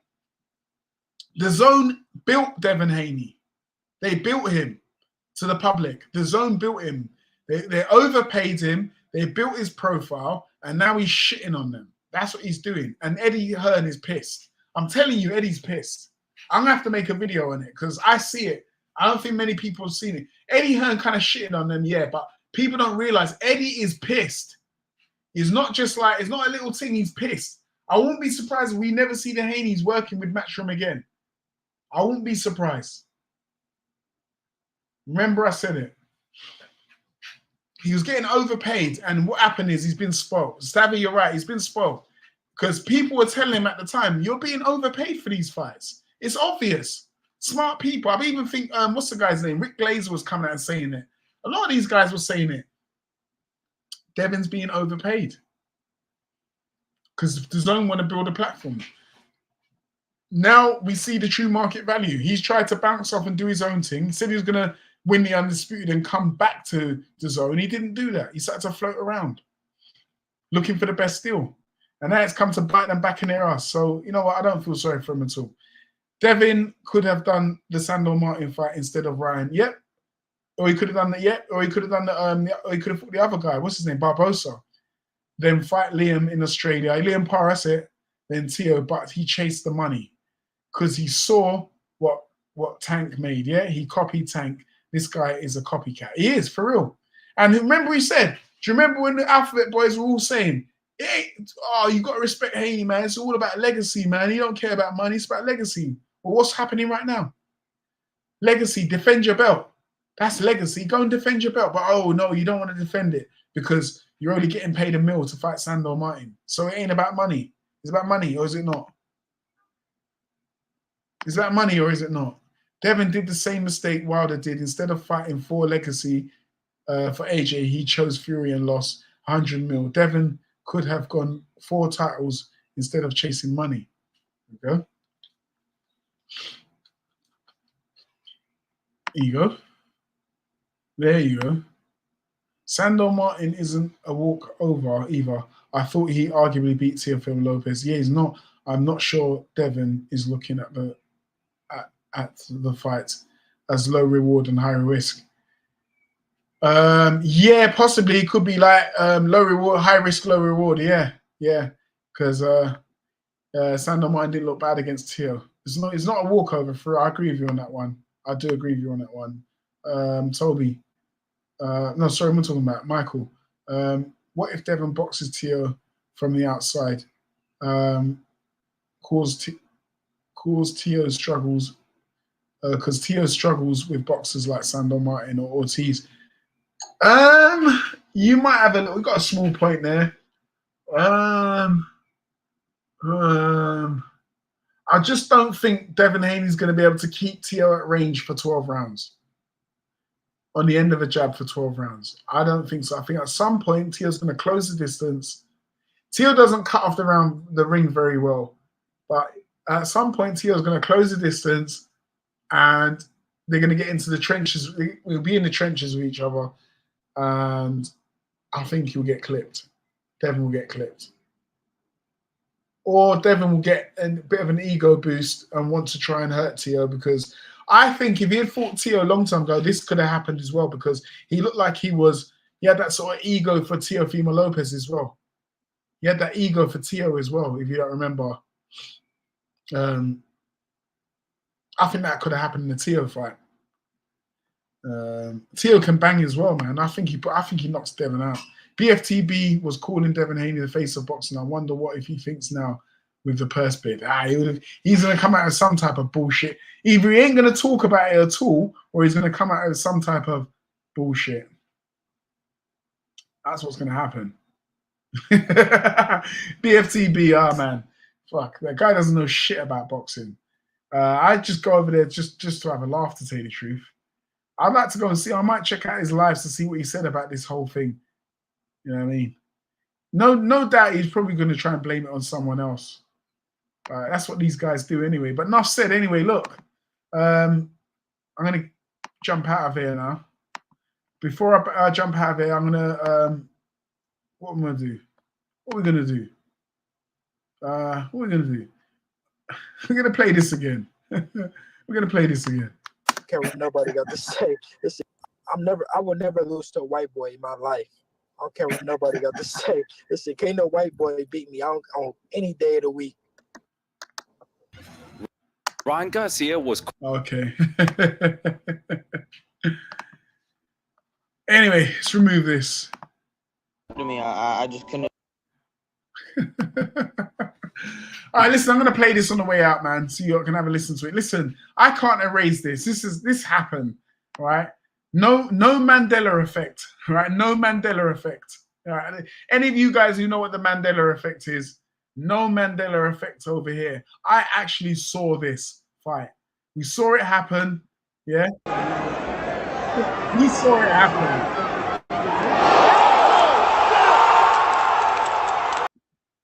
DAZN built Devin Haney. They built him to the public. DAZN built him. They overpaid him. They built his profile, and now he's shitting on them. That's what he's doing. And Eddie Hearn is pissed. I'm telling you, Eddie's pissed. I'm going to have to make a video on it because I see it. I don't think many people have seen it. Eddie Hearn kind of shitting on them, yeah, but people don't realize Eddie is pissed. It's not just like, it's not a little thing, he's pissed. I wouldn't be surprised if we never see the Haneys working with Matchroom again. I wouldn't be surprised. Remember I said it. He was getting overpaid, and what happened is he's been spoiled. Stavy, you're right, he's been spoiled. Because people were telling him at the time, you're being overpaid for these fights. It's obvious. Smart people. I even think, what's the guy's name? Rick Glazer was coming out and saying it. A lot of these guys were saying it. Devin's being overpaid. Because DAZN want to build a platform. Now we see the true market value. He's tried to bounce off and do his own thing. He said he was going to win the Undisputed and come back to DAZN. He didn't do that. He started to float around, looking for the best deal. And now it's come to bite them back in their ass. So, you know what? I don't feel sorry for him at all. Devin could have done the Sandor Martin fight instead of Ryan. Yep. Or he could have done that. Yep. Or he could have done or he could have fought the other guy. What's his name? Barbosa. Then fight Liam in Australia. Liam Parr, that's it. Then Tio, but he chased the money because he saw what Tank made. Yeah, he copied Tank. This guy is a copycat. He is, for real. And remember he said, do you remember when the Alphabet Boys were all saying, oh, you got to respect Haney, man. It's all about legacy, man. He don't care about money. It's about legacy. Well, what's happening right now? Legacy, defend your belt. That's legacy. Go and defend your belt. But, oh, no, you don't want to defend it because you're only getting paid $1 million to fight Sandor Martin. So it ain't about money. It's about money, or is it not? Is that money, or is it not? Devin did the same mistake Wilder did. Instead of fighting for legacy for AJ, he chose Fury and lost 100 mil. Devin could have gone 4 titles instead of chasing money. There you go. There you go. There you go. Sandor Martin isn't a walkover either. I thought he arguably beat Teofimo Lopez. Yeah, he's not. I'm not sure Devin is looking at the fight as low reward and high risk. Yeah, possibly it could be like low reward, high risk, low reward. Yeah, because Sandor Martin didn't look bad against Tio. It's not a walkover for. I agree with you on that one. I do agree with you on that one. Toby. No, sorry, I'm talking about Michael. What if Devin boxes Tio from the outside? Cause Tio struggles because Tio struggles with boxers like Sandor Martin or Ortiz. You might have we got a small point there. I just don't think Devin Haney's going to be able to keep Tio at range for 12 rounds. On the end of a jab for 12 rounds. I don't think so. I think at some point, Tio's going to close the distance. Tio doesn't cut off the ring very well. But at some point, Tio's going to close the distance and they're going to get into the trenches. We'll be in the trenches with each other. And I think he'll get clipped. Devin will get clipped. Or Devin will get a bit of an ego boost and want to try and hurt Tio because I think if he had fought Tio a long time ago, this could have happened as well because he looked like he had that sort of ego for Teofimo Lopez as well. He had that ego for Tio as well, if you don't remember. I think that could have happened in the Tio fight. Tio can bang as well, man. I think he knocks Devin out. BFTB was calling Devin Haney the face of boxing. I wonder what if he thinks now with the purse bid. He's going to come out with some type of bullshit. Either he ain't going to talk about it at all, or he's going to come out with some type of bullshit. That's what's going to happen. BFTB, man. Fuck, that guy doesn't know shit about boxing. I just go over there just to have a laugh, to tell you the truth. I'd like to go and see. I might check out his lives to see what he said about this whole thing. You know what I mean? No doubt he's probably going to try and blame it on someone else. That's what these guys do anyway. But enough said. Anyway, look, I'm going to jump out of here now. Before I jump out of here, I'm going to what am I going to do? What are we going to do? What are we going to do? We're going to play this again. We're going to play this again. I don't care what nobody got to say. Listen, I will never lose to a white boy in my life. I don't care what nobody got to say. Listen, can't no white boy beat me on any day of the week. Ryan Garcia was okay. Anyway, let's remove this. To me, I just couldn't. All right, listen, I'm going to play this on the way out, man, so you can have a listen to it. Listen, I can't erase this. This happened, right? No Mandela effect, right? No Mandela effect. All right? Any of you guys who know what the Mandela effect is, no Mandela effect over here. I actually saw this fight. We saw it happen, yeah? We saw it happen.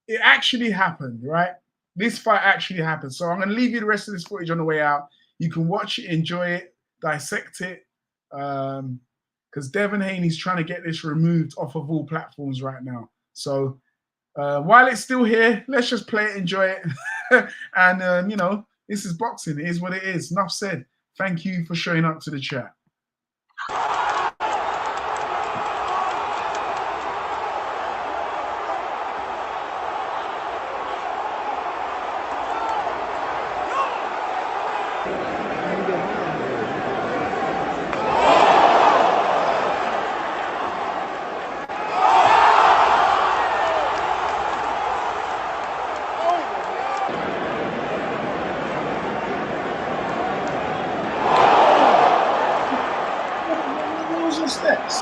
It actually happened, right? This fight actually happened. So I'm going to leave you the rest of this footage on the way out. You can watch it, enjoy it, dissect it. Because Devin Haney's trying to get this removed off of all platforms right now. So While it's still here, let's just play it, enjoy it. And, you know, this is boxing. It is what it is. Enough said. Thank you for showing up to the chat. Steps.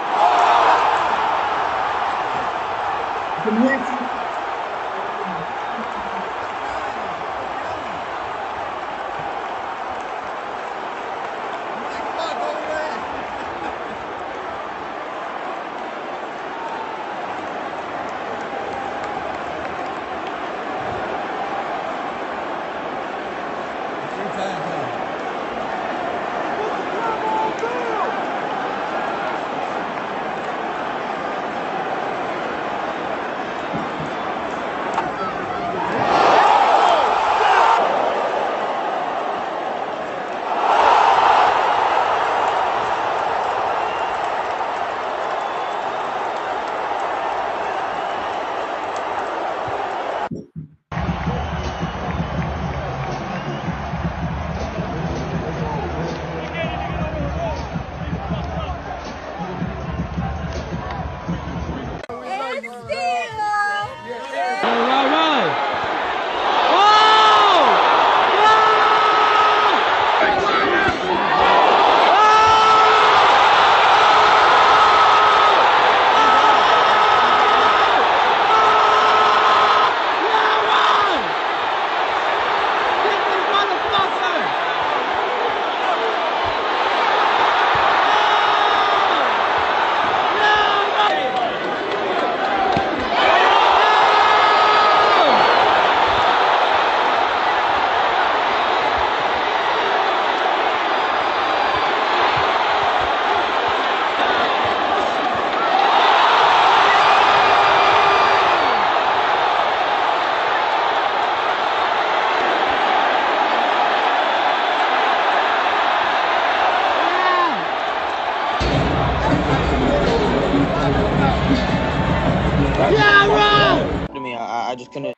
To me, I just couldn't.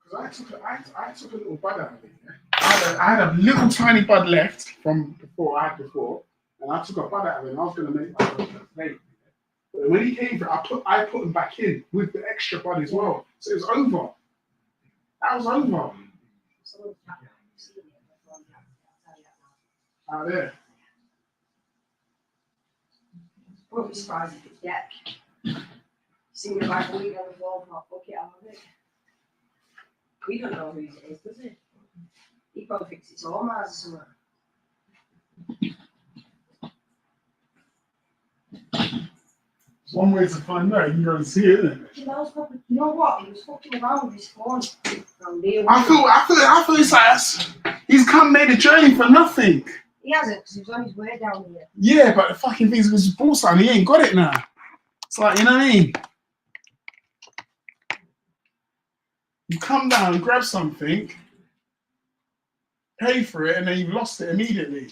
Because I took a little bud out of it. Yeah? I had a little tiny bud left from before I had before, and I took a bud out of it. And I was going to make my plate. But when he came for it, I put him back in with the extra bud as well. So it was over. That was over. Out there. Won't be surprised if it's Jack. See me like a week on the wall, I'll book it out of it. We don't know whose it is, does he? He probably thinks it's all Mars or something. It's one way to find out. You can go and see it, isn't it? You know what? He was fucking around with his phone. I feel it's like he's come made a journey for nothing. He hasn't, because he was on his way down here. Yeah, but the fucking thing's with his ball sign. He ain't got it now. It's like, you know what I mean? You come down, grab something, pay for it, and then you've lost it immediately.